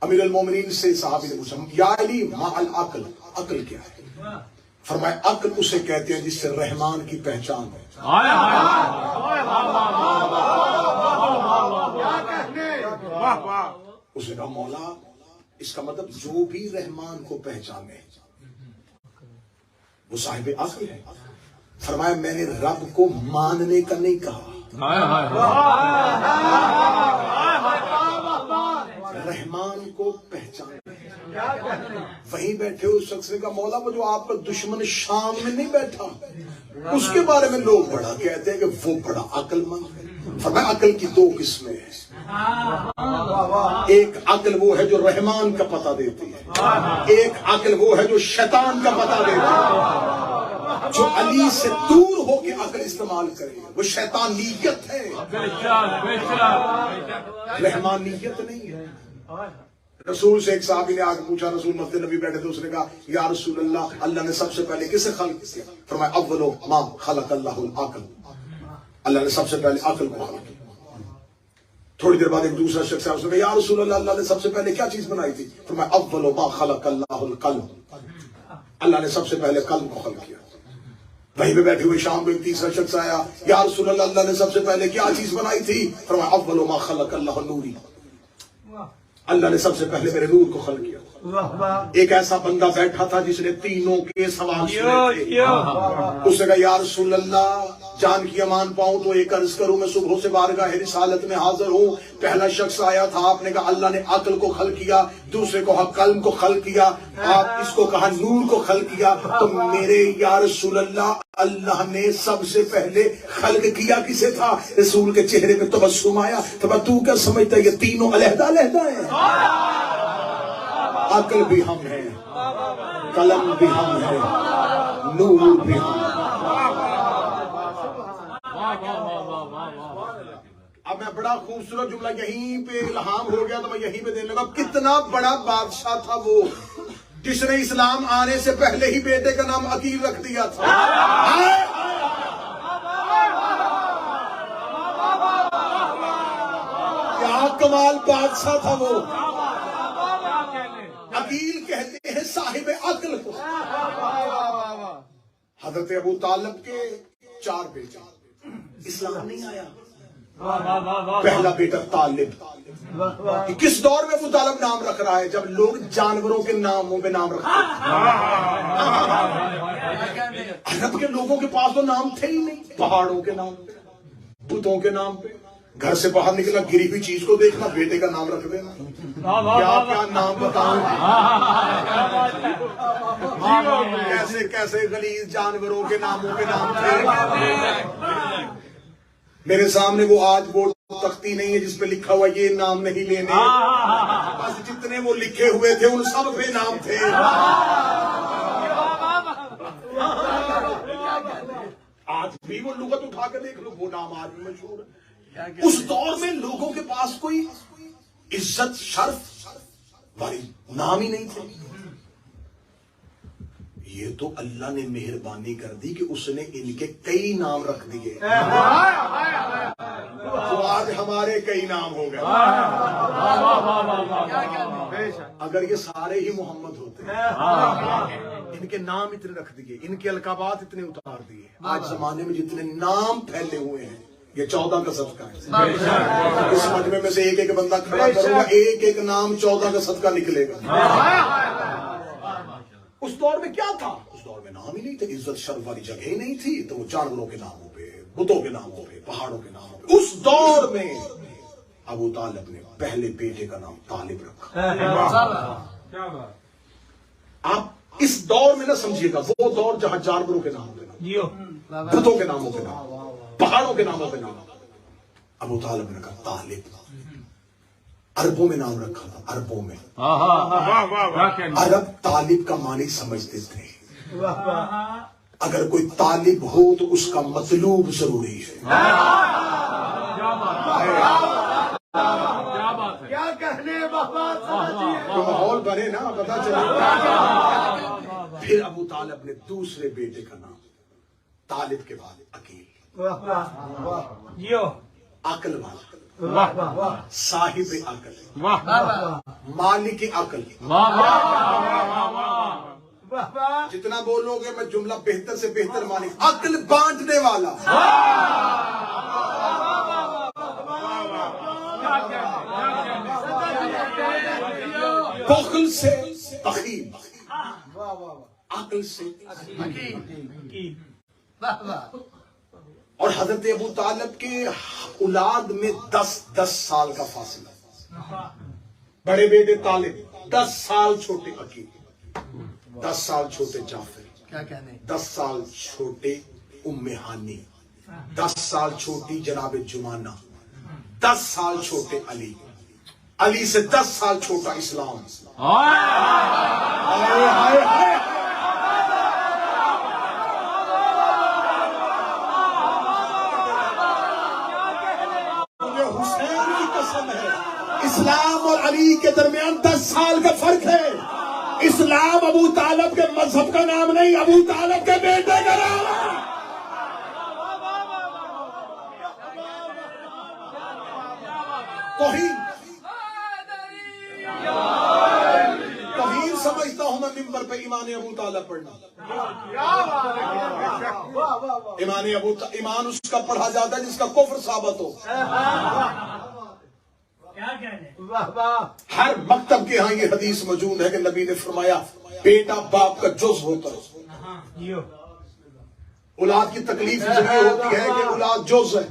امیر المومنین سے صحابی نے پوچھا یا علی ما العقل, عقل کیا ہے؟ فرمائے عقل اسے کہتے ہیں جس سے رحمان کی پہچان ہے. اسے کہا مولا اس کا مطلب جو بھی رحمان کو پہچانے وہ صاحب عقل ہے. فرمایا میں نے رب کو ماننے کا نہیں کہا, رحمان کو پہچان. وہیں بیٹھے اس شخص نے کہا مولا وہ جو آپ کا دشمن شام میں نہیں بیٹھا, اس کے بارے میں لوگ بڑا کہتے ہیں کہ وہ بڑا عقل مند ہے. فرمایا عقل کی دو قسمیں ہیں. ایک عقل وہ ہے جو رحمان کا پتہ دیتی ہے, ایک عقل وہ ہے جو شیطان کا پتہ دیتی ہے. جو علی سے دور ہو کے عقل استعمال کرے وہ شیطانیت ہے, رحمانیت نہیں ہے. رسول سے ایک صحابی نے آگے پوچھا, رسول مسجد نبی بیٹھے تھے, اس نے کہا یا رسول اللہ, اللہ نے سب سے پہلے کسے خلق کیا؟ فرمایا اول ما خلق اللہ العقل, اللہ نے سب سے پہلے عقل کو خلق کیا. تھوڑی دیر بعد ایک دوسرا شخص ہے, اس نے کہا یا رسول اللہ, اللہ نے سب سے پہلے کیا چیز بنائی تھی؟ فرمایا اول ما خلق اللہ القلب, اللہ نے سب سے پہلے قلب کو خلق کیا. وہیں پہ بیٹھے ہوئے شام کو ایک تیسرا شخص آیا, یا رسول اللہ, اللہ نے سب سے پہلے کیا چیز بنائی تھی؟ فرمایا اول ما خلق اللہ نوری, اللہ نے سب سے پہلے میرے نور کو خلق کیا. ایک ایسا بندہ بیٹھا تھا جس نے تینوں کے سوال سنے تھے. اس نے کہا یا رسول اللہ, جان کی امان پاؤں تو ایک عرض کروں, میں صبح سے بارگاہ رسالت میں حاضر ہوں. پہلا شخص آیا تھا, آپ نے کہا اللہ نے عقل کو خلق کیا, دوسرے کو قلب کو خلق کیا, آپ اس کو کہا نور کو خلق کیا. تو میرے یا رسول اللہ, اللہ نے سب سے پہلے خلق کیا کسے تھا؟ رسول کے چہرے پہ تبسم آیا. تو کیا سمجھتا ہے یہ تینوں علیحدہ علیحدہ ہیں؟ عقل بھی ہم ہیں, قلم بھی ہم ہیں, نور بھی ہم ہیں. اب میں بڑا خوبصورت جملہ یہیں پہ الہام ہو گیا تو میں یہیں پہ دینے لگا. کتنا بڑا بادشاہ تھا وہ جس نے اسلام آنے سے پہلے ہی بیٹے کا نام عقیل رکھ دیا تھا. کیا کمال بادشاہ تھا وہ. عقیل کہتے ہیں صاحب عقل کو. حضرت ابو طالب کے 4 بیٹے, اسلام نہیں آیا. پہلا بیٹا طالب. کس دور میں ابو طالب نام رکھ رہا ہے؟ جب لوگ جانوروں کے ناموں پہ نام رکھتے ہیں. عرب کے لوگوں کے پاس تو نام تھے ہی نہیں. پہاڑوں کے نام پہ, بتوں کے نام پہ, گھر سے باہر نکلا گری ہوئی چیز کو دیکھنا, بیٹے کا نام رکھ دینا. کیا کیا نام بتاؤں, کیسے کیسے غلیظ جانوروں کے ناموں کے نام تھے. میرے سامنے وہ آج وہ تختی نہیں ہے جس پہ لکھا ہوا یہ نام نہیں لینے, بس جتنے وہ لکھے ہوئے تھے ان سب پہ نام تھے. آج بھی وہ لغت اٹھا کے دیکھ لو, وہ نام آج بھی مشہور ہے. اس دور میں لوگوں کے پاس کوئی عزت شرف والی نام ہی نہیں تھے. یہ تو اللہ نے مہربانی کر دی کہ اس نے ان کے کئی نام رکھ دیے. تو آج ہمارے کئی نام ہو گئے. اگر یہ سارے ہی محمد ہوتے, ان کے نام اتنے رکھ دیے, ان کے القابات اتنے اتار دیے. آج زمانے میں جتنے نام پھیلے ہوئے ہیں یہ 14 کا صدقہ ہے. اس مجمع میں سے ایک ایک بندہ کھڑا کروں گا, ایک ایک نام 14 کا صدقہ نکلے گا. اس دور میں کیا تھا؟ اس دور میں نام ہی نہیں تھے, عزت شرف والی جگہ ہی نہیں تھی. تو وہ جانوروں کے ناموں پہ, بتوں کے ناموں پہ, پہاڑوں کے ناموں پہ. اس دور میں ابو طالب نے پہلے بیٹے کا نام طالب رکھا. آپ اس دور میں نہ سمجھیے گا, وہ دور جہاں جانوروں کے ناموں پہ, بتوں کے ناموں پہ نام, پہاڑوں کے ناموں پہ نام. ابو طالب نے کہا طالب. عربوں میں نام رکھا تھا, عربوں میں. عرب طالب کا معنی سمجھتے تھے. اگر کوئی طالب ہو تو اس کا مطلوب ضروری ہے.
کیا کہنے بابا,
تو ماحول بنے نا, پتا چلے. پھر ابو طالب نے دوسرے بیٹے کا نام طالب کے بعد عقیل, عقل والا, صاحب عقل, مالک عقل. جتنا بولو گے میں جملہ بہتر سے بہتر مالک, عقل بانٹنے والا. بخل سے تخیب, عقل سے.
حکیم.
اور حضرت ابو طالب کے اولاد میں 10 سال کا فاصلہ. بڑے بیٹے طالب 10 سال چھوٹے عقیل، 10 سال چھوٹے جعفر،
کیا کہنے
10 سال چھوٹے ام ہانی، 10 سال چھوٹی جناب جمانہ، 10 سال چھوٹے علی، علی سے 10 سال چھوٹا اسلام. ہائے ہائے ہائے. مجھے حسین کی قسم ہے، اسلام اور علی کے درمیان 10 سال کا فرق ہے. اسلام ابو طالب کے مذہب کا نام نہیں، ابو طالب کے بیٹے کا نام ہے. توہین سمجھتا ہوں میں ممبر پہ ایمان ابو طالب پڑھنا. ایمان اس کا پڑھا جاتا ہے جس کا کفر ثابت ہو. ہر مکتب کے ہاں یہ حدیث موجود ہے کہ نبی نے فرمایا بیٹا باپ کا جز ہوتا ہے. اولاد کی تکلیف اس لیے ہوتی ہے کہ اولاد جز ہے.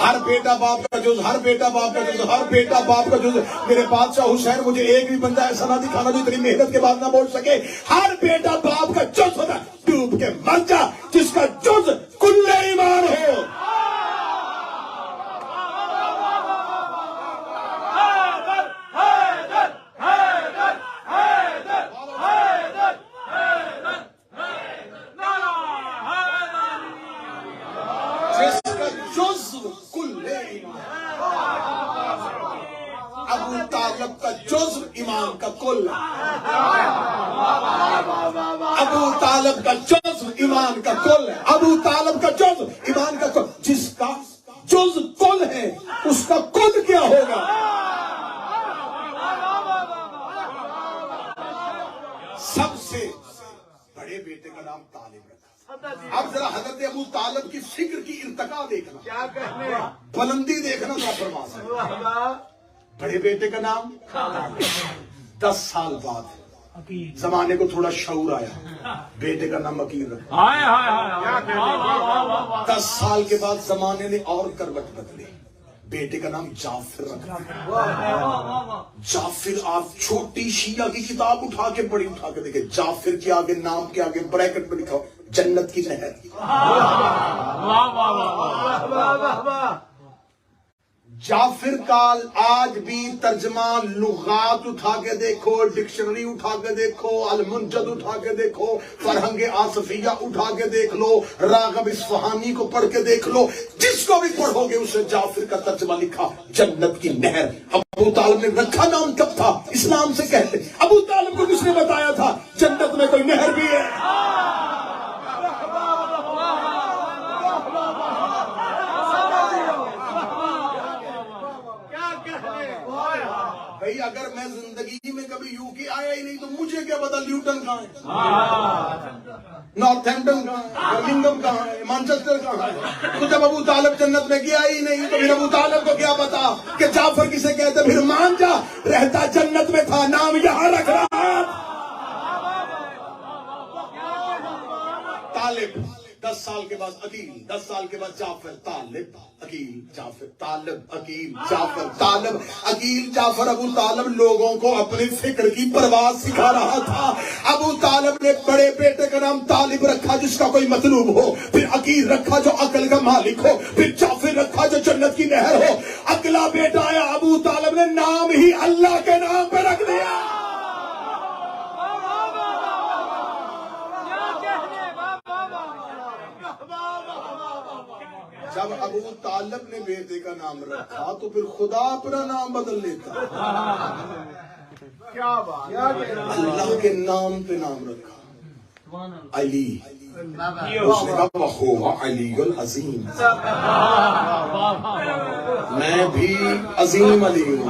ہر بیٹا باپ کا جز، ہر بیٹا باپ کا جز، ہر بیٹا باپ کا جز. میرے بادشاہ حسین مجھے ایک بھی بندہ ایسا نہ دکھانا جو اتنی محنت کے بعد نہ بول سکے. ہر بیٹا باپ کا جز ہوتا ہے. ڈوب کے مر جا جس کا جز کل ایمان ہو. ابو طالب کا جزو ایمان کا کل. ابو طالب کا جزو ایمان کا کل ہے. ابو طالب کا جزو ایمان کا کل. جس کا جز کل ہے اس کا کل کیا ہوگا؟ سب سے بڑے بیٹے کا نام طالب رکھا. اب ذرا حضرت ابو طالب کی فکر کی ارتقا دیکھنا،
کیا کہنے
بلندی دیکھنا ذرا فرما. بڑے بیٹے کا نام 10 سال بعد زمانے کو تھوڑا شعور آیا، بیٹے کا نام عقیل رکھا. 10 سال کے بعد زمانے نے اور کروٹ بدلی، بیٹے کا نام جعفر رکھا. جعفر آپ چھوٹی شیعہ کی کتاب اٹھا کے پڑھی، اٹھا کے دیکھیں جعفر کے آگے نام کے آگے بریکٹ میں لکھا ہو جنت کی نہر. جعفر کال آج بھی ترجمہ لغات اٹھا کے دیکھو، ڈکشنری اٹھا کے دیکھو، المنجد اٹھا کے دیکھو، فرہنگ آصفیہ اٹھا کے دیکھ لو، راغب اصفہانی کو پڑھ کے دیکھ لو، جس کو بھی پڑھو گے اسے جعفر کا ترجمہ لکھا جنت کی نہر. ابو طالب نے رکھا نام کب تھا؟ اسلام سے کہتے. ابو طالب کو کس نے بتایا تھا جنت میں کوئی نہر بھی ہے؟ بھئی اگر میں زندگی میں کبھی یو کے آیا ہی نہیں تو مجھے کیا پتا لیوٹن کہاں ہے، نارتھ ہیمپٹن کہاں ہے، برمنگھم کہاں ہے، مانچسٹر کہاں ہے. تو جب ابو طالب جنت میں گیا ہی نہیں تو پھر ابو طالب کو کیا پتا کہ جعفر کسے کہتے. پھر مان جا رہتا جنت میں تھا، نام یہاں رکھ رہا. طالب 10 سال کے بعد عقیل، 10 سال کے بعد جعفر، طالب عقیل جعفر، طالب عقیل جعفر، طالب عقیل جعفر. ابو طالب لوگوں کو اپنی فکر کی پرواز سکھا رہا تھا. ابو طالب نے بڑے بیٹے کا نام طالب رکھا جس کا کوئی مطلوب ہو، پھر عقیل رکھا جو عقل کا مالک ہو، پھر جعفر رکھا جو جنت کی نہر ہو. اگلا بیٹا آیا ابو طالب نے نام ہی اللہ کے نام پہ رکھ دیا. جب ابو طالب نے بیٹے کا نام رکھا تو پھر خدا اپنا نام بدل لیتا.
کیا بات،
اللہ کے نام پہ نام رکھا علی. اس نے کہا وَهُوَ عَلِيٌّ الْعَظِيمُ، میں بھی عظیم علی ہوں.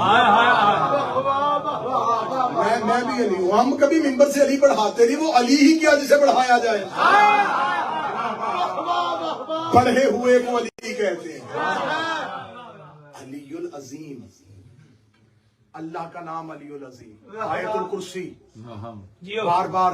میں بھی علی ہوں. ہم کبھی ممبر سے علی پڑھاتے نہیں، وہ علی ہی کیا جسے پڑھایا جائے. پڑھے ہوئے کو علی کہتے ہیں. علی العظیم، اللہ کا نام علی العظیم. آیت الکرسی بار بار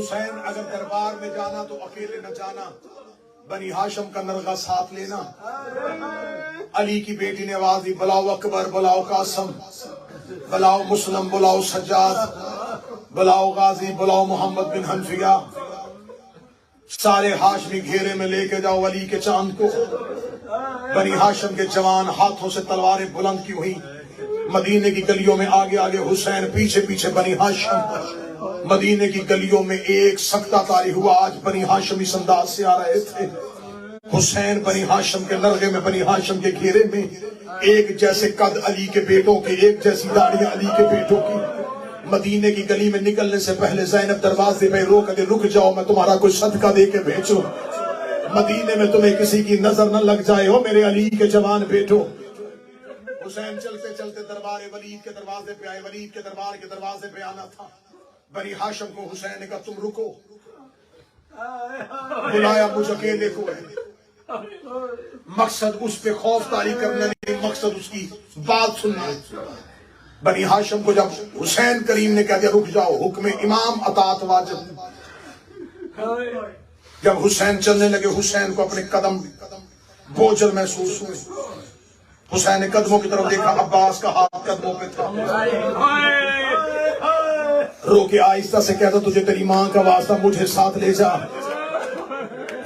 حسین اگر دربار میں جانا تو اکیلے نہ جانا، بنی ہاشم کا نرغہ ساتھ لینا۔ علی کی بیٹی نے آواز دی، بلاؤ اکبر، بلاؤ قاسم، بلاؤ مسلم، بلاؤ سجاد، بلاؤ غازی، بلاؤ محمد بن حنفیہ، سارے ہاشمی گھیرے میں لے کے جاؤ علی کے چاند کو۔ بنی ہاشم کے جوان ہاتھوں سے تلواریں بلند کی ہوئی، مدینے کی گلیوں میں آگے آگے حسین، پیچھے پیچھے بنی ہاشم۔ مدینے کی گلیوں میں ایک سکتہ طاری ہوا، آج بنی ہاشم اس انداز سے آ رہے تھے۔ حسین بنی ہاشم کے نرغے میں، بنی ہاشم کے گھیرے میں، ایک جیسے قد علی کے بیٹوں کے، ایک جیسی داڑیاں علی کے بیٹوں کی۔ مدینے کی گلی میں نکلنے سے پہلے زینب دروازے پہ روک کے، رک جاؤ میں تمہارا کوئی صدقہ دے کے بھیجوں، مدینے میں تمہیں کسی کی نظر نہ لگ جائے ہو میرے علی کے جوان بیٹوں۔ حسین چلتے چلتے دربار ولید کے دروازے پہ آئے، ولید کے دربار کے دروازے پہ آنا تھا۔ بنی ہاشم کو حسین نے کہا تم رکو، بلایا مجھ اکیلے کو ہے، مقصد اس پہ خوف طاری کرنا نہیں، مقصد اس کی بات سننا ہے۔ بنی ہاشم کو جب حسین کریم نے کہہ دیا رک جاؤ، حکم امام اطاعت واجب۔ جب حسین چلنے لگے، حسین کو اپنے قدم بوجھل محسوس ہوئے۔ حسین نے قدموں کی طرف دیکھا، عباس کا ہاتھ قدموں پہ تھا، رو کے آہستہ سے کہتا تجھے تیری ماں کا واسطہ مجھے ساتھ لے جا۔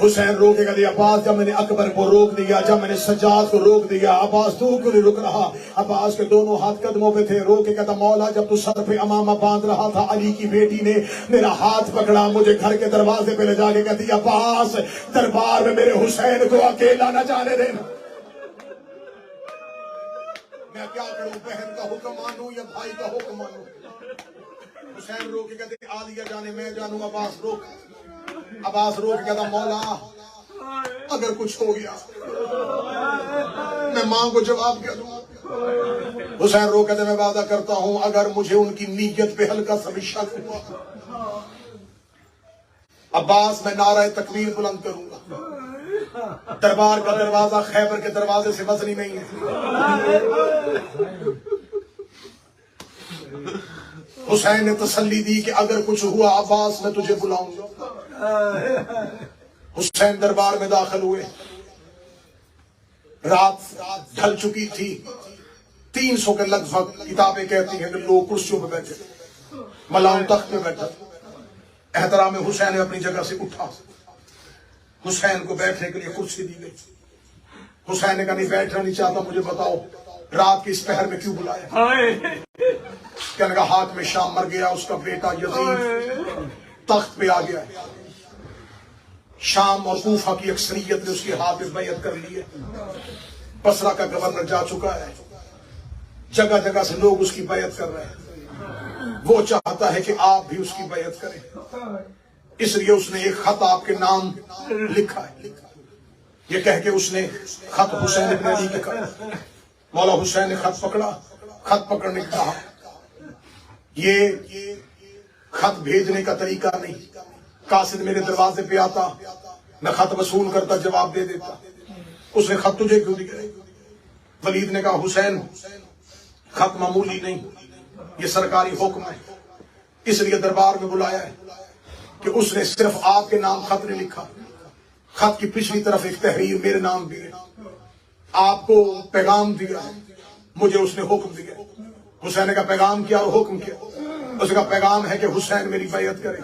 حسین رو کے کہتے عباس جب میں نے اکبر کو روک دیا، جب میں نے سجاد کو روک دیا، عباس تو کیوں نہیں رک رہا؟ عباس کے دونوں ہاتھ قدموں پہ تھے، رو کے کہتا مولا جب تو سر پہ امامہ باندھ رہا تھا، علی کی بیٹی نے میرا ہاتھ پکڑا، مجھے گھر کے دروازے پہ لے جا کے کہتی عباس دربار میں میرے حسین کو اکیلا نہ جانے دینا۔ میں کیا کروں، بہن کا حکم مانوں یا بھائی کا حکم مانوں؟ حسین رو کے کہتے عالیہ جانے میں جانوں، عباس روک، عباس رو کے کہتا مولا اگر کچھ ہو گیا میں ماں کو جواب کیا دوں؟ حسین رو کہتے میں وعدہ کرتا ہوں اگر مجھے ان کی نیت پہ ہلکا سا بھی شک ہوا، عباس میں نعرہ تکبیر بلند کروں گا۔ دربار کا دروازہ خیبر کے دروازے سے وزنی نہیں ہے۔ حسین نے تسلی دی کہ اگر کچھ ہوا عباس میں تجھے بلاؤں گا۔ حسین دربار میں داخل ہوئے، رات ڈھل چکی تھی، 300 کے لگ بھگ کتابیں کہتی ہیں کہ لوگ کرسیوں پہ بیٹھے، ملاؤں تخت پہ بیٹھا۔ احترام حسین نے اپنی جگہ سے اٹھا، حسین کو بیٹھنے کے لیے کرسی دی گئی۔ حسین نے کہا نہیں بیٹھنا نہیں چاہتا، مجھے بتاؤ رات کی اس پہر میں کیوں بلایا؟ کہنے کا ہاتھ میں شام مر گیا، اس کا بیٹا یزید تخت پہ آ گیا ہے، شام اور کوفہ کی اکثریت نے اس کے ہاتھ میں بیعت کر لی ہے، بصرہ کا گورنر جا چکا ہے، جگہ جگہ سے لوگ اس کی بیعت کر رہے ہیں، وہ چاہتا ہے کہ آپ بھی اس کی بیعت کریں، اس لیے اس نے ایک خط آپ کے نام لکھا ہے۔ یہ کہہ کے اس نے خط حسین ابن علی کے کہا، مولا حسین نے خط پکڑا، خط پکڑنے کا کہا یہ خط بھیجنے کا طریقہ نہیں، قاصد میرے دروازے پہ آتا میں خط وصول کرتا، جواب دے دیتا، اس نے خط تجھے کیوں دیا؟ ولید نے کہا حسین خط معمولی نہیں، یہ سرکاری حکم ہے، اس لیے دربار میں بلایا ہے کہ اس نے صرف آپ کے نام خط نہیں لکھا، خط کی پچھلی طرف ایک تحریر میرے نام دی ہے، آپ کو پیغام دیا ہے، مجھے اس نے حکم دیا۔ حسین نے کہا پیغام کیا اور حکم کیا؟ اس کا پیغام ہے کہ حسین میری بیعت کرے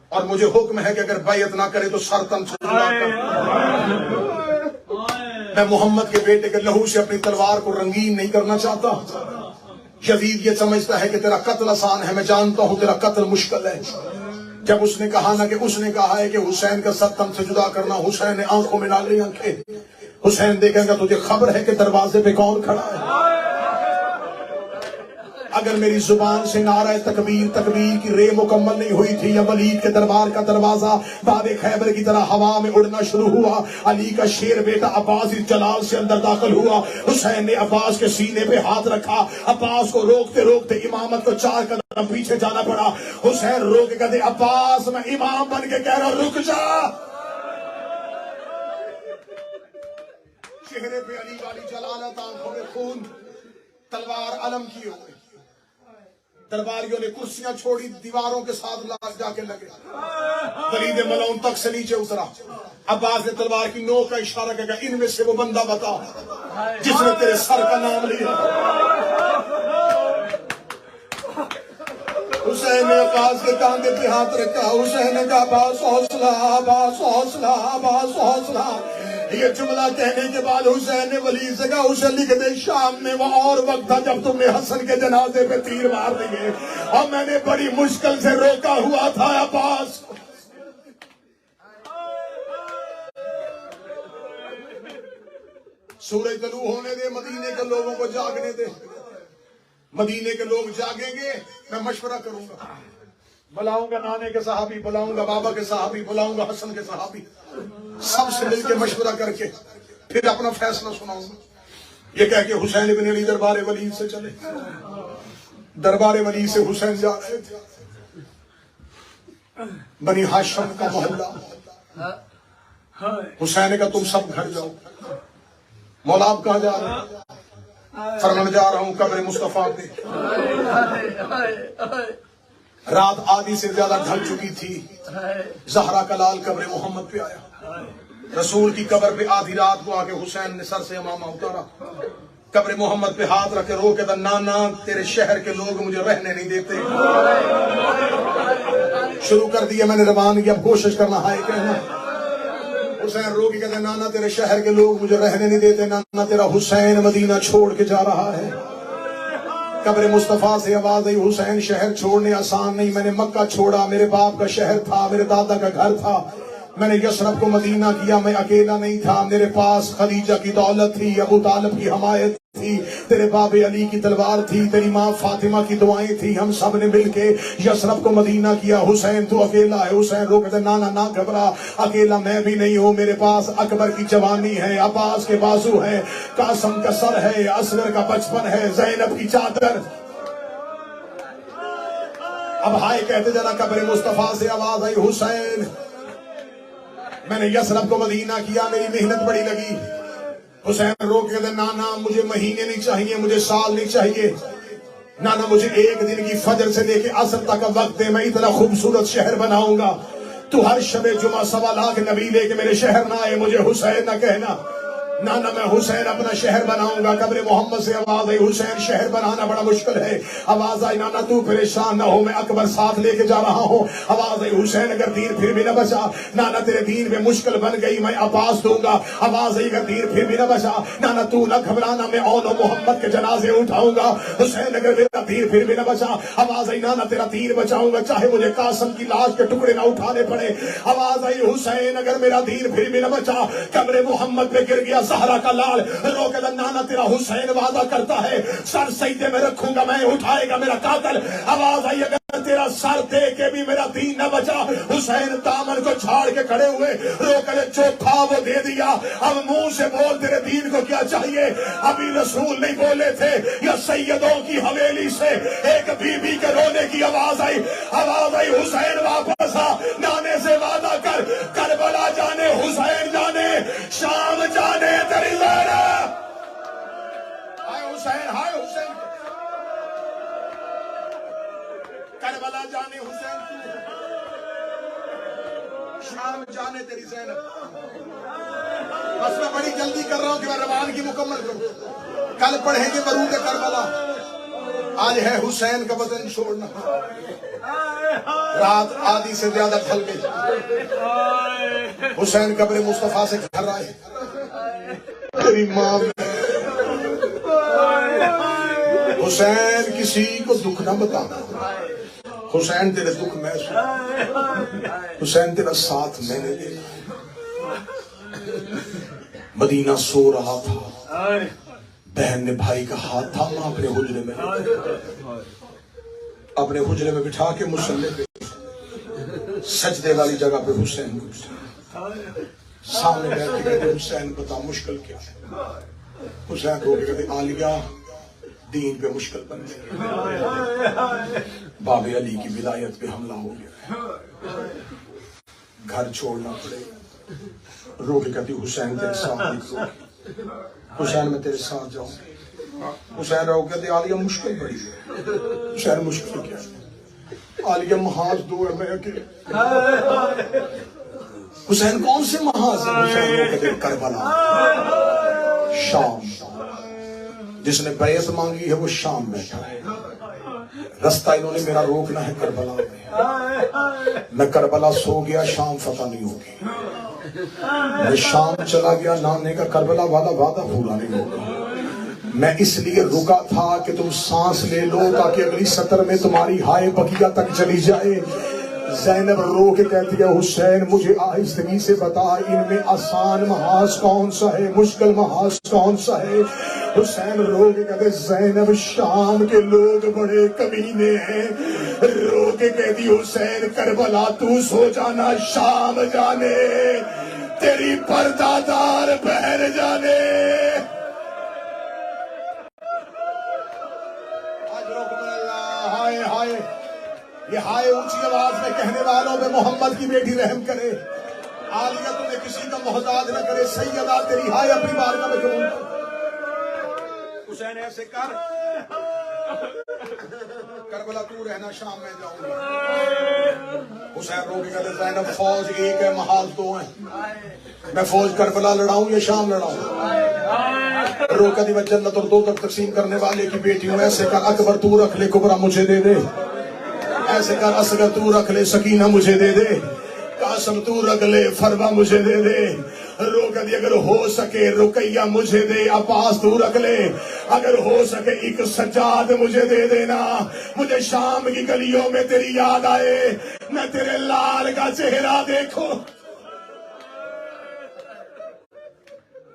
اور مجھے حکم ہے کہ اگر بیعت نہ کرے تو سر تن سے جدا کر۔ میں محمد کے بیٹے کے لہو سے اپنی تلوار کو رنگین نہیں کرنا چاہتا۔ یزید یہ سمجھتا ہے کہ تیرا قتل آسان ہے، میں جانتا ہوں تیرا قتل مشکل ہے۔ جب اس نے کہا نا کہ اس نے کہا ہے کہ حسین کا سر تن سے جدا کرنا، حسین نے آنکھوں میں ڈال لی آنکھیں۔ حسین دیکھیں گا تجھے خبر ہے کہ دروازے پہ کون کھڑا ہے؟ اگر میری زبان سے نعرہ تکبیر تکبیر کی رے مکمل نہیں ہوئی تھی، یا ولید کے دربار کا دروازہ باب خیبر کی طرح ہوا میں اڑنا شروع ہوا، علی کا شیر بیٹا عباس جلال سے اندر داخل ہوا، حسین نے عباس کے سینے پہ ہاتھ رکھا، عباس کو روکتے روکتے امامت کو 4 قدم پیچھے جانا پڑا۔ حسین رو کے کہتے عباس میں امام بن کے کہہ رہا رک جا۔ چہرے پہ علی والی جلالت، آنکھوں میں خون، تلوار علم کی ہوئے، درباریوں نے کرسیاں چھوڑی، دیواروں کے ساتھ جا کے لگے، ولید ملعون تک سے نیچے اترا، عباس نے تلوار کی نوک کا اشارہ کیا کہ ان میں سے وہ بندہ بتا جس نے تیرے سر کا نام لیا۔ حسین نے عباس کے کاندھے پہ ہاتھ رکھا، حسین نے کہا عباس حوصلہ، عباس حوصلہ، عباس حوصلہ۔ یہ جملہ کہنے کے بعد حسین نے ولید سے کہا اسے لکھ دے شام میں وہ اور وقت تھا جب تم نے حسن کے جنازے پہ تیر مار دیے اور میں نے بڑی مشکل سے روکا ہوا تھا عباس۔ سورج طلوع ہونے دے، مدینے کے لوگوں کو جاگنے دے، مدینے کے لوگ جاگیں گے، میں مشورہ کروں گا، بلاؤں گا نانے کے صحابی، بلاؤں گا بابا کے صحابی، بلاؤں گا حسن کے صحابی، سب سے مل کے مشورہ کر کے پھر اپنا فیصلہ سناؤں گا۔ یہ کہہ کے حسین بن علی دربار ولید سے چلے، دربار ولید سے حسین جا رہے تھے، بنی ہاشم کا محلہ، حسین نے کہا تم سب گھر جاؤ۔ مولا آپ کہاں جا رہے ہیں؟ فرمان جا رہا ہوں قبر مصطفیٰ پہ۔ رات آدھی سے زیادہ ڈھل چکی تھی، زہرا کا لال قبر محمد پہ آیا، رسول کی قبر پہ آدھی رات کو آ کے حسین نے سر سے امامہ اتارا، قبر محمد پہ ہاتھ رکھ کے رو کے نانا تیرے شہر کے لوگ مجھے رہنے نہیں دیتے۔ شروع کر دیا میں نے روانگی، اب کوشش کرنا ہائے کہنا۔ حسین رو کے کہتے نانا تیرے شہر کے لوگ مجھے رہنے نہیں دیتے، نانا تیرا حسین مدینہ چھوڑ کے جا رہا ہے۔ قبر مصطفیٰ سے آواز آئی حسین شہر چھوڑنے آسان نہیں، میں نے مکہ چھوڑا، میرے باپ کا شہر تھا، میرے دادا کا گھر تھا، میں نے یثرب کو مدینہ کیا، میں اکیلا نہیں تھا، میرے پاس خدیجہ کی دولت تھی، ابو طالب کی حمایت تھی، تیرے باب علی کی تلوار تھی، تیری ماں فاطمہ کی دعائیں تھی، ہم سب نے مل کے یثرب کو مدینہ کیا۔ حسین تو اکیلا ہے۔ حسین رو کہتے نانا نہ گھبرا، اکیلا میں بھی نہیں ہوں، میرے پاس اکبر کی جوانی ہے، عباس کے بازو ہے، قاسم کا سر ہے، اصغر کا بچپن ہے، زینب کی چادر۔ اب ہائے کہتے جانا قبر مصطفیٰ سے آواز آئی حسین میں نے یثرب کو مدینہ کیا، میری محنت بڑی لگی۔ حسین رو کے کہتے نانا مجھے مہینے نہیں چاہیے، مجھے سال نہیں چاہیے، نانا مجھے ایک دن کی فجر سے لے کے عصر تک کا وقت دے، میں اتنا خوبصورت شہر بناؤں گا، تو ہر شب جمعہ 1.25 لاکھ نبی لے کے میرے شہر نہ آئے، مجھے حسین نہ کہنا، نانا میں حسین اپنا شہر بناؤں گا۔ قبر محمد سے آواز آئی حسین شہر بنانا بڑا مشکل ہے، آواز آئی نانا تو پریشان نہ ہو، میں اکبر ساتھ لے کے جا رہا ہوں، آواز آئی حسین اگر دین پھر بھی نہ بچا، نانا تیرے دین میں مشکل بن گئی، میں عباس دوں گا، آواز آئی اگر دین پھر بھی نہ بچا، نانا تو نہ گھبرانا، میں اون و محمد کے جنازے اٹھاؤں گا، حسین اگر میرا دین پھر بھی نہ بچا، آواز آئی نانا تیرا دین بچاؤں گا، چاہے مجھے قاسم کی لاش کے ٹکڑے نہ اٹھانے پڑے، آواز آئی حسین اگر میرا دین پھر بھی نہ بچا، قبر محمد پہ گر گیا زہرا کا لال، رو کے نانا تیرا حسین وعدہ کرتا ہے سر سجدے میں رکھوں گا، میں اٹھائے گا میرا قاتل، آواز آئی اگر تیرا سر دے کے بھی میرا دین نہ بچا، حسین دامن کو چھاڑ کے کھڑے ہوئے، رو کے جو تھا وہ دے دیا، اب منہ سے بول تیرے دین کو کیا چاہیے، ابھی رسول نہیں بولے تھے، یا سیدوں کی حویلی سے ایک بی بی کے رونے کی آواز آئی حسین واپس آ، نانے سے وعدہ کر، کربلا جانے حسین جانے، شام جانے تیری زینب، ہائے حسین کربلا جانے حسین شام جانے تیری زینب۔ بس میں بڑی جلدی کر رہا ہوں کہ میں روانگی مکمل کروں، کل پڑھیں گے برود کربلا، آج ہے حسین کا وطن چھوڑنا۔ رات آدھی سے زیادہ ڈھل گئی، حسین قبر مصطفیٰ سے گھر آئے، تیری ماں حسین کسی کو دکھ نہ بتانا، حسین تیرے دکھ میں سن، حسین تیرا ساتھ میں نے دینا۔ مدینہ سو رہا تھا، بہن نے بھائی کا ہاتھ تھاما، اپنے حجرے میں بٹھا کے مصلی پہ سجدے والی جگہ پہ حسین سامنے بیٹھ کے کہتے حسین بتا مشکل کیا ہے، حسین رو کے کہتے عالیہ دین پہ مشکل بن گئی، باب علی کی ولایت پہ حملہ ہو گیا، گھر چھوڑنا پڑے، رو کے کہتی حسین تیرے ساتھ نکلو، حسین میں تیرے ساتھ جاؤں گی، حسین رو کہتے عالیہ مشکل بڑی ہے. حسین مشکل کیا ہے؟ عالیہ محاذ دو ہے میں اکیلے. حسین کون سے محاذ ہے؟ حسین رو کہتے کربلا شام. جس نے بیعت مانگی ہے وہ شام بیٹھا ہے. رستہ انہوں نے میرا روکنا ہے کربلا میں. میں کربلا سو گیا شام فتح نہیں ہوگی. میں شام چلا گیا نانے کا کربلا والا وعدہ پورا نہیں ہوگا. میں اس لیے رکا تھا کہ تم سانس لے لو تاکہ اگلی سطر میں تمہاری ہائے بقیہ تک چلی جائے. زینب رو کے کہتی ہے حسین مجھے آہستگی سے بتا ان میں آسان محاذ کون سا ہے مشکل محاذ کون سا ہے. حسین رو کے کہتے زینب شام کے لوگ بڑے کمینے ہیں. رو کے کہتی حسین کربلا تو سو جانا شام جانے تیری پردہ دار بہن جانے. ہائے ہائے یہ ہائے اونچی آواز میں کہنے والوں پہ محمد کی بیٹی رحم کرے. عالیہ تمہیں کسی کا محتاج نہ کرے. سیدہ تیری ہائے اپنی بارگاہ میں قبول کر. حسین ایسے کر کربلا تو رہنا شام میں جاؤں گا. حسین رو کے کہتے زینب فوج ایک ہے محاذ دو ہیں. میں فوج کربلا لڑاؤں یا شام لڑاؤں؟ رو کا دی جنت اور دو تک تقسیم کرنے والے کی بیٹی ہوں. ایسے کر اکبر تو رکھ لے کبرا مجھے دے دے. ایسے کر اصغر تو رکھ لے سکینہ مجھے دے دے. قاسم تو رکھ لے فروا مجھے دے دے. رو کا دی اگر ہو سکے رقیہ مجھے دے. عباس تو رکھ لے اگر ہو سکے ایک سجاد مجھے دے دینا. مجھے شام کی گلیوں میں تیری یاد آئے میں تیرے لال کا چہرہ دیکھو.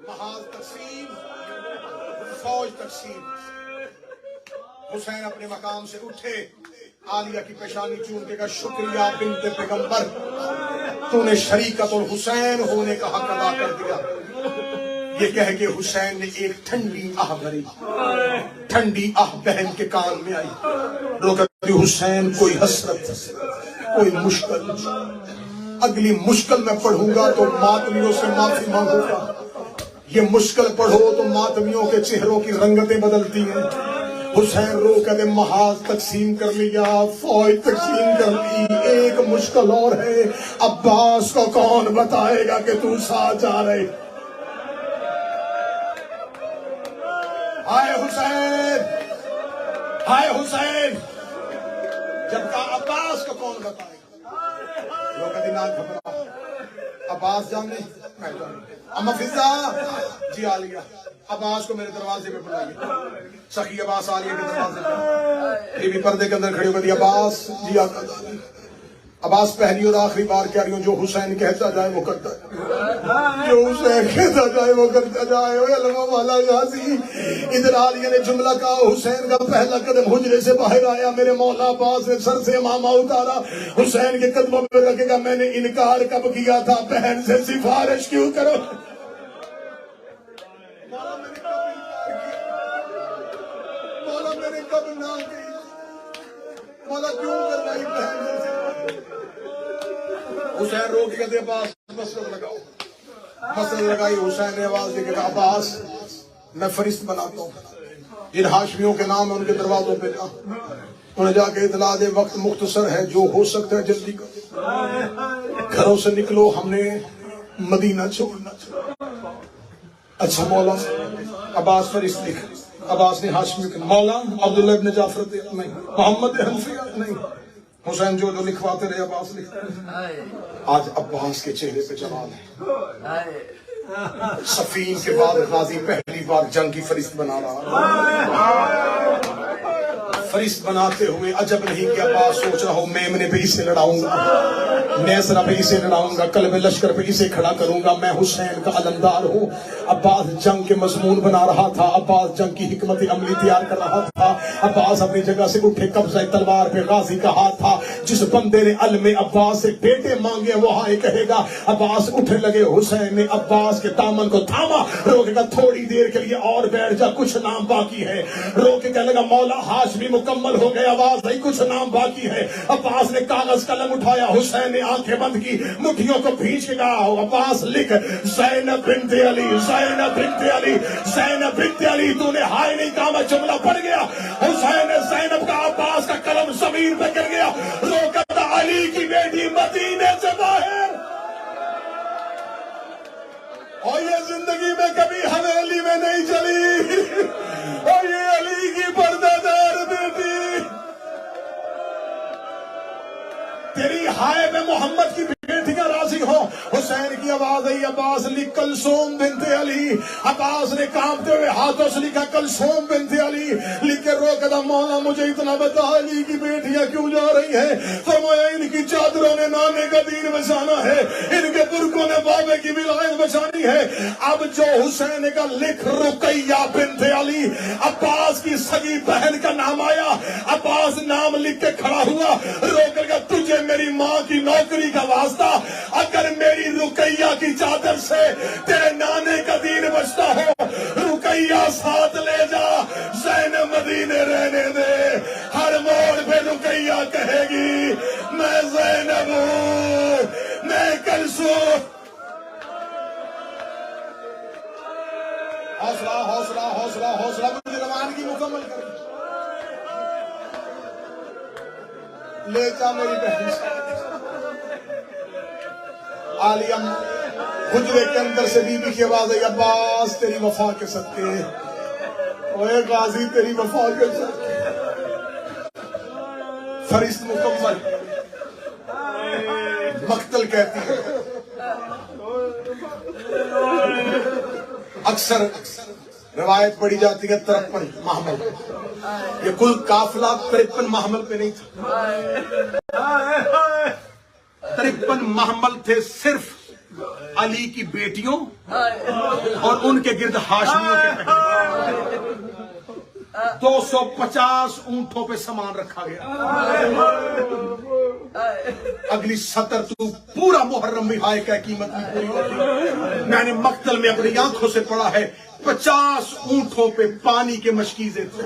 محاذ تقسیم فوج تقسیم. حسین اپنے مقام سے اٹھے. عالیہ کی پیشانی چون کے کہا شکریہ بنت پیغمبر تو نے شریکت اور حسین ہونے کا حق ادا کر دیا. یہ کہہ کے حسین نے ایک ٹھنڈی آہ بھری. ٹھنڈی آہ بہن کے کان میں آئی. روکتی حسین کوئی حسرت کوئی مشکل اگلی مشکل میں پڑھوں گا تو ماتمیوں سے معافی مانگوں گا. یہ مشکل پڑھو تو ماتمیوں کے چہروں کی رنگتیں بدلتی ہیں. حسین رو کہتے محاذ تقسیم کر لیا فوج تقسیم کر لی. ایک مشکل اور ہے عباس کو کون بتائے گا کہ تو ساتھ جا رہے. ہائے حسین ہائے حسین جب کہا عباس کو کون بتائے گا. وہ کہتے نہ گھبرا عباس جانے میں جانے. اما فضا جی عالیہ عباس کو میرے دروازے پہ بلائیے. سخی عباس عالیہ کے دروازے پہ یہ بھی پردے کے اندر کھڑے ہو گئی. عباس جی آقا عباس پہلی اور آخری بار کہہ رہی ہوں جو حسین کہتا جائے وہ کرتا ہے. جو حسین کہتا جائے وہ کرتا جائے. علماء والا غازی ادھر عالیہ نے جملہ کہا. حسین کا پہلا قدم حجرے سے باہر آیا. میرے مولا عباس نے سر سے امامہ اتارا. حسین کے قدموں پہ رکھے گا میں نے انکار کب کیا تھا بہن سے سفارش کیوں کرو. حسین رو کے کہتے عباس مسجد لگاؤ. مسجد لگائی. حسین نے آواز دے کے کہا عباس میں فرشت بناتا ہوں جن ہاشمیوں کے نام ہے ان کے دروازوں پہ جا انہیں جا کے اطلاع دے وقت مختصر ہے جو ہو سکتا ہے جلدی کرو. گھروں سے نکلو ہم نے مدینہ چھوڑنا. اچھا مولا عباس فرشت لکھ. عباس نے ہاشمی کے مولا عبداللہ ابن جعفر نہیں محمد حنفیہ نہیں. حسین جو لکھواتے رہے عباس لکھتے رہے. آج عباس کے چہرے پہ جمال ہے. صفین کے بعد غازی پہلی بار جنگ کی فرشت بنا رہا. فرشت بناتے ہوئے عجب نہیں کہ عباس سوچ رہا ہوں میمنے پہ اسے لڑاؤں گا نیسرا پہ اسے لڑاؤں گا قلب لشکر پہ اسے کھڑا کروں گا. میں حسین کا علمدار ہوں. عباس جنگ کے مضمون بنا رہا تھا. عباس جنگ کی حکمت عملی تیار کر رہا تھا. عباس اپنی جگہ سے اٹھے قبضہ تلوار پہ غازی کا ہاتھ تھا. جس بندے نے علم عباس سے بیٹے مانگے وہ ہائے کہے گا. عباس اٹھنے لگے. حسین نے عباس کے دامن کو تھاما. روکے گا تھوڑی دیر کے لیے اور بیٹھ جا کچھ نام باقی ہے. روکے کہنے لگا مولا ہاشمی مکمل ہو گئے. آواز نہیں, کچھ نام باقی ہے. عباس نے کاغذ قلم اٹھایا, حسین نے آنکھیں بند کی, مٹھیوں کو بھینچ کے کہا, عباس لکھ زینب بنت علی, زینب بنت علی, زینب بنت علی. تو نے ہائے نہیں کہا, میں جملہ پڑھ گیا. حسین نے زینب کا, عباس کا قلم زمین پہ گر گیا. روکتا علی کی بیٹی مدینے سے باہر. اور یہ زندگی میں کبھی حویلی میں نہیں چلی, اور یہ علی کی پردہ دار بیٹی. تیری ہائے میں محمد کی بیٹیاں راضی ہو. حسین کی آواز آئی, عباس لکھ کلثوم بنت علی. عباس نے کانپتے ہوئے ہاتھوں سے لکھا کلثوم بنت علی. لکھ کے روکتا, مولا مجھے اتنا بتا, علی کی بیٹیاں کیوں جا رہی ہیں؟ فرمایا ان کی چادروں نے نانے کا دین بچانا ہے, ان کے برقوں نے بابے کی ولایت بچانی ہے. اب جو حسین کا لکھ رقیہ بنت علی, عباس کی سگی بہن کا نام آیا. عباس نام لکھ کے کھڑا ہوا, رو کر کے تجھے میری ماں کی نوکری کا واسطہ, اگر میری رقیہ کی چادر سے تیرے نانے کا دین بچتا ہو, رقیہ ساتھ لے جا, زینب مدینے رہنے دے. ہر موڑ پہ رقیہ کہے گی میں زینب ہوں, میں کلثوم. حوصلہ حوصلہ حوصلہ حوصلہ, مجھے روانگی مکمل کر لے جا میری بہن سے. عالیہ حجرے کے اندر سے بی بی کی آواز ہے, عباس تیری وفا کے صدقے, اوے غازی تیری وفا کے صدقے. فرشت مکمل, مقتل کہتی ہے. اکثر روایت پڑھی جاتی ہے 53 محمل. یہ کل قافلہ 53 محمل پہ نہیں تھا. 53 محمل تھے صرف علی کی بیٹیوں اور ان کے گرد ہاشمیوں کے پہلے. 250 اونٹوں پہ سامان رکھا گیا. اگلی 70 تو پورا محرم بھی ہائے کا قیمت بھی پوری ہوتی. میں نے مقتل میں اپنی آنکھوں سے پڑھا ہے, 50 اونٹوں پہ پانی کے مشکیزیں تھے.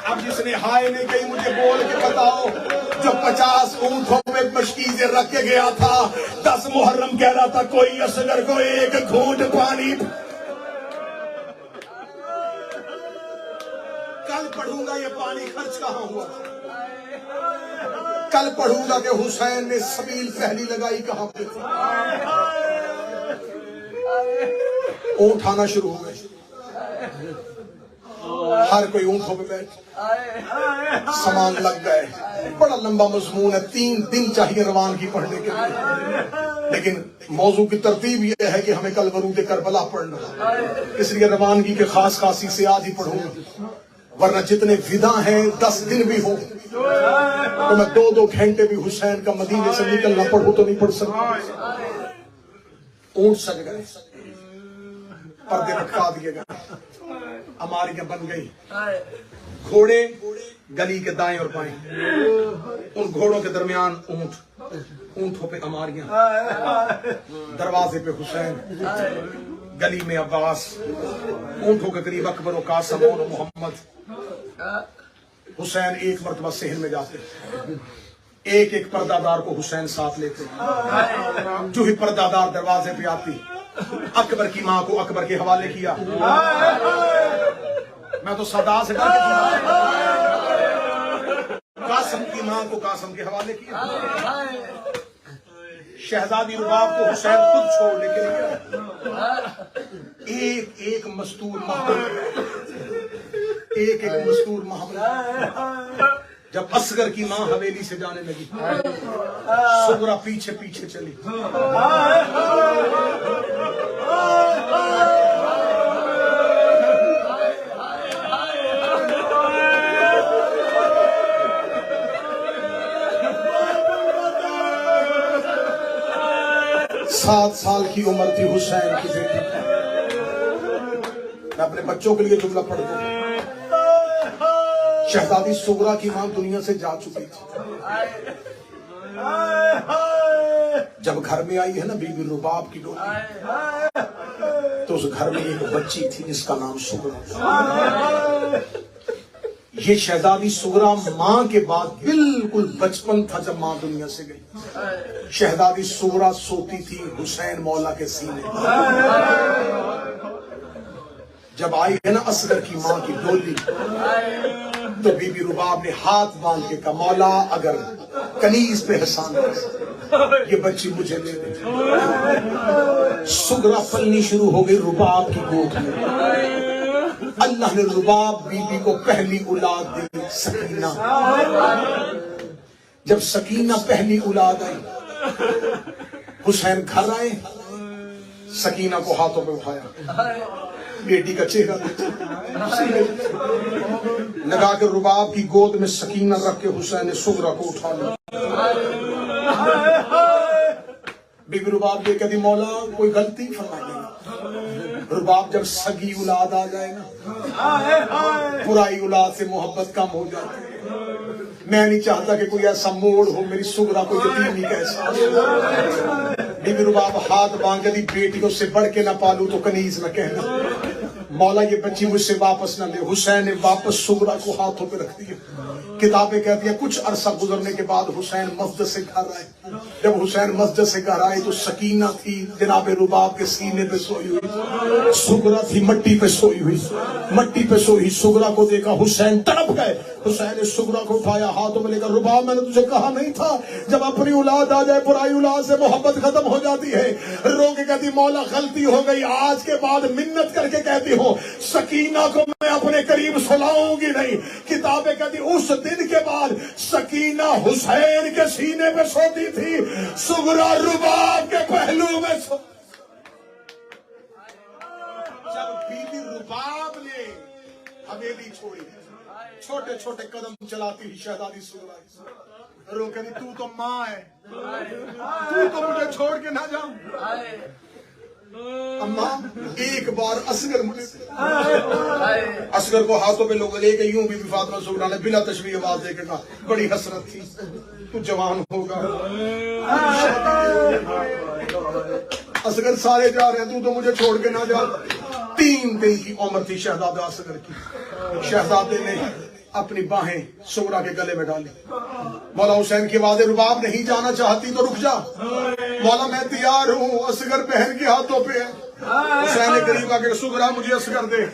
اب جس نے ہائے نہیں کہی مجھے بول کے بتاؤ, جو 50 اونٹوں میں مشکیزیں رکھ کے گیا تھا, 10 محرم کہہ رہا تھا کوئی اصغر کو ایک گھونٹ پانی. کل پڑھوں گا یہ پانی خرچ کہاں ہوا, کل پڑھوں گا کہ حسین نے سبیل پہلی لگائی کہاں پہ تھی. اونٹ آنا شروع ہو گئے, ہر کوئی اونٹوں پہ بیٹھ, سامان لگ گئے. بڑا لمبا مضمون ہے, 3 دن چاہیے روانگی پڑھنے کے لیے, لیکن موضوع کی ترتیب یہ ہے کہ ہمیں کل ورود کربلا پڑھنا, اس لیے روانگی کے خاص خاصی سے آج ہی پڑھوں گا. ورنہ جتنے ودا ہیں 10 دن بھی ہو تو میں 2-2 گھنٹے بھی حسین کا مدینے سے نکلنا پڑھوں تو نہیں پڑھ سکتا. اونٹ سج گئے, پردے لٹکا دیے گئے, اماریاں بن گئی. گھوڑے گلی کے دائیں اور بائیں, ان گھوڑوں کے درمیان اونٹ, اونٹوں پہ اماریاں, دروازے پہ حسین, گلی میں عباس, اونٹوں کے قریب اکبر و قاسم اور محمد. حسین ایک مرتبہ صحن میں جاتے, ایک ایک پردہ دار کو حسین ساتھ لیتے. جو ہی پردہ دار دروازے پہ آتی, اکبر کی ماں کو اکبر کے حوالے کیا. میں تو صدا سے ڈر کے قاسم کی ماں کو قاسم کے حوالے کیا. شہزادی رباب کو حسین خود چھوڑنے کے لیے. ایک ایک مستور محمل, ایک ایک مستور محمل. جب اصغر کی ماں حویلی سے جانے لگی, صغرا پیچھے پیچھے چلی. سات سال کی عمر تھی حسین کی بیٹی. میں اپنے بچوں کے لیے جملہ پڑھ دوں. شہزادی صغرا کی ماں دنیا سے جا چکی تھی. جب گھر میں آئی ہے نا بی بی رباب کی ڈولی, تو اس گھر میں ایک بچی تھی جس کا نام سغرا تھا۔ یہ شہزادی سغرا ماں کے بعد بالکل بچپن تھا جب ماں دنیا سے گئی۔ شہزادی سغرا سوتی تھی حسین مولا کے سینے۔ جب آئی ہے نا اصغر کی ماں کی ڈولی تو بی بی رباب نے ہاتھ باندھ کے کہا مولا اگر کنیز پہ احسان ہے یہ بچی مجھے دے دے۔ سغرا پلنی شروع ہو گئی رباب کی گود میں۔ اللہ نے رباب بی بی کو پہلی اولاد دی سکینہ۔ جب سکینہ پہلی اولاد آئی حسین گھر آئے، سکینہ کو ہاتھوں پہ اٹھایا، بیٹی کا چہرہ لگا کے رباب کی گود میں سکینہ رکھ کے حسین نے سغرا کو اٹھا لیا۔ بی بی رباب یہ کہتی مولا کوئی غلطی فرمائیے۔ رباب جب سگی اولاد آ جائے نا برائی اولاد سے محبت کم ہو جاتی ہے۔ میں نہیں چاہتا کہ کوئی ایسا موڑ ہو میری سغرا کو یتیمی کیسا۔ بی بی رباب ہاتھ باندھ دی بیٹی کو اس سے بڑھ کے نہ پالوں تو کنیز نہ کہنا۔ مولا یہ بچی مجھ سے واپس نہ لے۔ حسین نے واپس سغرا کو ہاتھوں پہ رکھ دیا۔ کتابیں کہتی ہیں کچھ عرصہ گزرنے کے بعد حسین مسجد سے گھر آئے۔ جب حسین مسجد سے گھر آئے تو سکینہ تھی جناب رباب کے سینے پہ سوئی ہوئی، سغرا تھی مٹی پہ سوئی ہوئی، مٹی پہ سوئی۔ سغرا کو دیکھا حسین تڑپ گئے۔ حسین نے سغرا کو اٹھایا ہاتھوں میں لے کر رباب میں نے تجھے کہا نہیں تھا جب اپنی اولاد آ جائے برائی اولاد سے محبت ختم ہو جاتی ہے۔ رو کے کہتی مولا غلطی ہو گئی، آج کے بعد منت کر کے کہتی ہوں سکینہ کو میں اپنے قریب سلاؤں گی نہیں۔ کتابیں کہتی اس دن کے بعد سکینہ حسین کے سینے پہ سوتی تھی، سغرا رباب کے پہلو میں سو۔ جب بی بی رباب نے حویلی چھوڑی چھوٹے چھوٹے قدم چلاتی ہوئی شہزادی سغرا رو کہتی تو تو ماں ہے، تو مجھے چھوڑ کے نہ جاؤں۔ اماں ایک بار اصغر مجھے اصغر کو ہاتھوں پہ لوگ لے کے یوں بی بی فاطمہ سغرا نے بلا تشبیہ آواز دے کے کہا بڑی حسرت تھی تو جوان ہوگا۔ اصغر سارے جا رہے ہیں تو مجھے چھوڑ کے نہ جا۔ 3 دن کی عمر تھی شہزادہ اصغر کی۔ شہزادے نے اپنی باہیں سغرا کے گلے میں ڈالی۔ مولا حسین کی آواز رباب نہیں جانا چاہتی تو رک جا۔ مولا میں تیار ہوں، اصغر بہن کے ہاتھوں پہ ہے۔ حسین نے قریب آ کے سغرا مجھے اصغر دے۔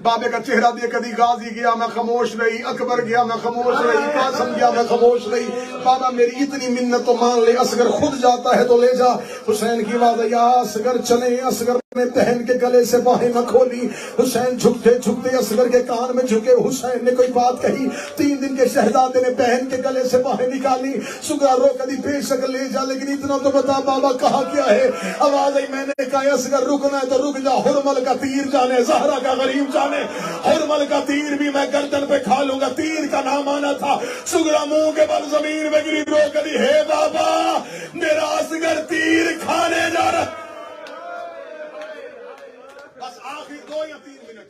بابے کا چہرہ دے کدی غازی گیا میں خاموش رہی، اکبر گیا میں خاموش رہی، قاسم گیا میں خاموش رہی۔ بابا میری اتنی منت تو مان لے، اصغر خود جاتا ہے تو لے جا۔ حسین کی آواز یا اصغر چلے۔ اصغر نے بہن کے گلے سے باہیں نہ کھولی۔ حسین جھکتے جھکتے اصغر کے کان میں جھکے۔ حسین نے کوئی بات کہی، 3 دن کے شہزادے نے بہن کے گلے سے باہیں نکالی۔ سغرا رو کدی بے شک لے جا لیکن اتنا تو بتا بابا کہا کیا ہے۔ آواز آئی میں نے کہا اصغر رکنا ہے تو رک جا، حرمل کا تیر جانے زہرا کا غریب جانے، حرمل کا تیر بھی میں گردن پہ کھا لوں گا۔ تیر کا نام آنا تھا۔ سغرا منہ کے بل زمین میں گری رو کدی ہے بابا میرا اصغر تیر کھانے جا رہا۔ بس آخری 2 یا 3 منٹ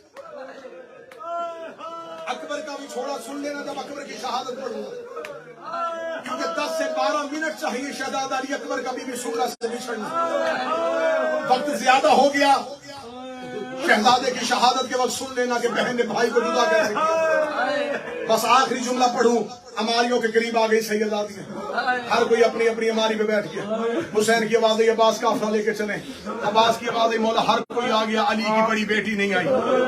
اکبر کا بھی چھوڑا سن لینا جب اکبر کی شہادت پڑھوں گا، کیونکہ 10 سے 12 منٹ چاہیے شہزادہ علی اکبر کا بھی سغرا سے بچھڑنا۔ وقت زیادہ ہو گیا، شہزادے کی شہادت کے وقت سن لینا کہ بہن نے بھائی کو جدا کیسے کیا۔ بس آخری جملہ پڑھوں، اماریوں کے قریب آ گئی سیدادی، ہر کوئی اپنی اپنی اماری پہ بیٹھ گیا۔ حسین کی آواز آئی عباس قافلہ لے کے چلیں۔ عباس کی آواز آئی مولا ہر کوئی آ گیا، علی کی بڑی بیٹی نہیں آئی۔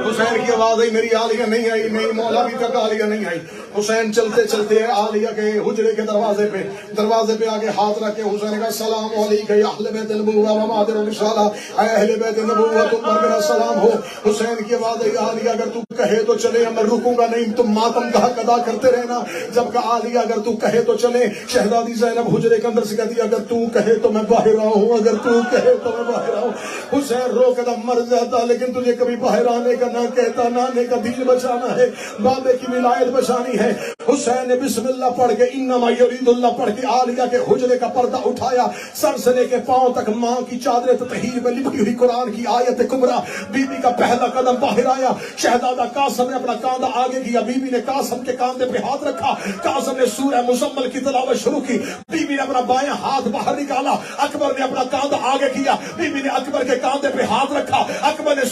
حسین کی آواز آئی میری عالیہ نہیں آئی، نہیں مولا بھی تک عالیہ نہیں آئی۔ حسین چلتے چلتے عالیہ کے حجرے کے دروازے پہ آگے ہاتھ رکھ کے حسین نے کہا السلام علیکم یا اہل بیت النبوہ و مادر الرسالہ، اے اہل بیت النبوہ تم پر میرا سلام ہو۔ حسین کی آواز آئی عالیہ اگر تو کہے تو چلے، میں رکوں گا نہیں، تم ماتم کا حق ادا کرتے رہنا۔ جب کہا عالیہ اگر تو کہے تو چلے، شہزادی زینب حجرے کے اندر سے کہتی اگر تو کہے تو میں باہر آؤں، اگر تو کہے تو میں باہر آؤں۔ حسین رو کے دم مر جاتا لیکن تجھے کبھی باہر آنے کا نہ کہتا، نہ آنے کا دین بچانا ہے، بابے کی ولایت بچانی ہے۔ حسین نے بسم اللہ پڑھ کے انما یرید اللہ پڑھ کے عالیہ کے حجرے کا پردہ اٹھایا، سر سے لے کے پاؤں تک ماں کی چادر تطہیر میں لپٹی ہوئی قرآن کی آیت کبریٰ، بی بی کا پہلا قدم باہر آیا۔ شہزادہ قاسم نے اپنا کاندھا آگے کیا، بی بی نے قاسم کے کاندھے پہ ہاتھ رکھا، قاسم نے سورہ مزمل کی تلاوت شروع کی، بی بی نے اپنا بایاں ہاتھ باہر نکالا، اکبر نے اپنا کاندھا آگے کیا، بی بی نے اکبر کے کاندھے پہ ہاتھ رکھا، اکبر نے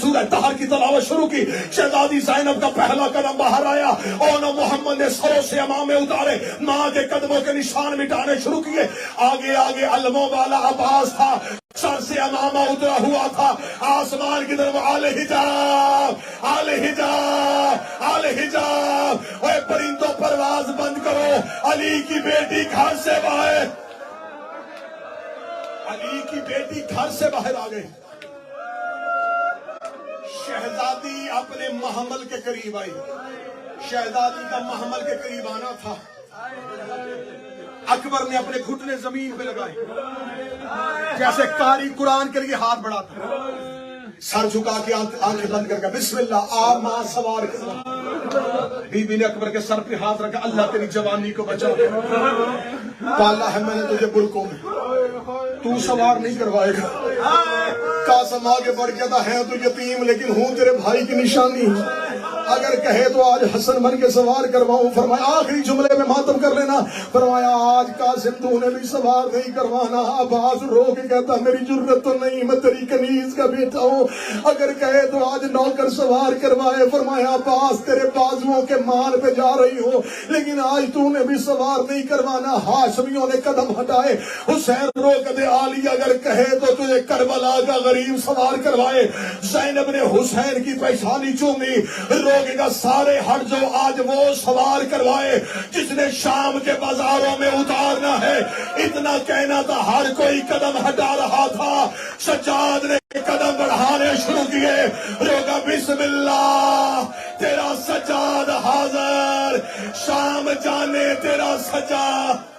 کی تلاوت شروع کی. شہزادی زینب کا پہلا قدم باہر آیا. اور محمد نے سروں سے امامے اتارے, ماں کے قدموں کے نشان مٹانے شروع کیے. آگے آگے علموں والا عباس تھا, سر سے امامہ اترا ہوا تھا. آسمان کی طرف آل حجاب, آل حجاب, آل حجاب. اے پرندوں پرواز بند کرو, علی کی بیٹی گھر سے باہر, علی کی بیٹی گھر سے باہر آ گئی. شہزادی اپنے محمل کے قریب آئی. شہزادی کا محمل کے قریب آنا تھا. اکبر نے اپنے گھٹنے زمین پہ لگائے جیسے قاری قرآن کے لیے ہاتھ بڑھاتا, سر جھکا کے آنکھیں بند کر کے بسم اللہ, آپ ماں سوار کرنا. بی بی نے اکبر کے سر پہ ہاتھ رکھا, اللہ تیری جوانی کو بچا, پالا ہے میں نے تجھے بڑکوں میں, تو سوار نہیں کروائے گا. قاسم آگے بڑھ کے تھا, ہے تو یتیم لیکن ہوں تیرے بھائی کی نشانی, اگر کہے تو آج حسن بن کے سوار کرواؤں. فرمایا آخری جملے میں ماتم کر لینا. فرمایا آج قاسم تو نے بھی سوار نہیں کروانا. عباس رو کے کہتا میری جرت تو نہیں, میں تیری کنیز کا بیٹا ہوں, اگر کہے تو آج نوکر سوار کروائے. فرمایا عباس تیرے بازوؤں کے مان پہ جا رہی ہو لیکن آج تو نے بھی سوار نہیں کروانا. ہاشمیوں نے قدم ہٹائے. حسین رو کے دے عالی اگر کہے تو تجھے کربلا کا غریب سوار کروائے. زینب نے حسین کی پیشانی چومی. روگے گا سارے ہٹ جو, آج وہ سوار کروائے جس نے شام کے بازاروں میں اتارنا ہے. اتنا کہنا تھا, ہر کوئی قدم ہٹا رہا تھا. سجاد نے قدم بڑھانے شروع کیے. روگا بسم اللہ, تیرا سجاد حاضر, شام جانے تیرا سجاد.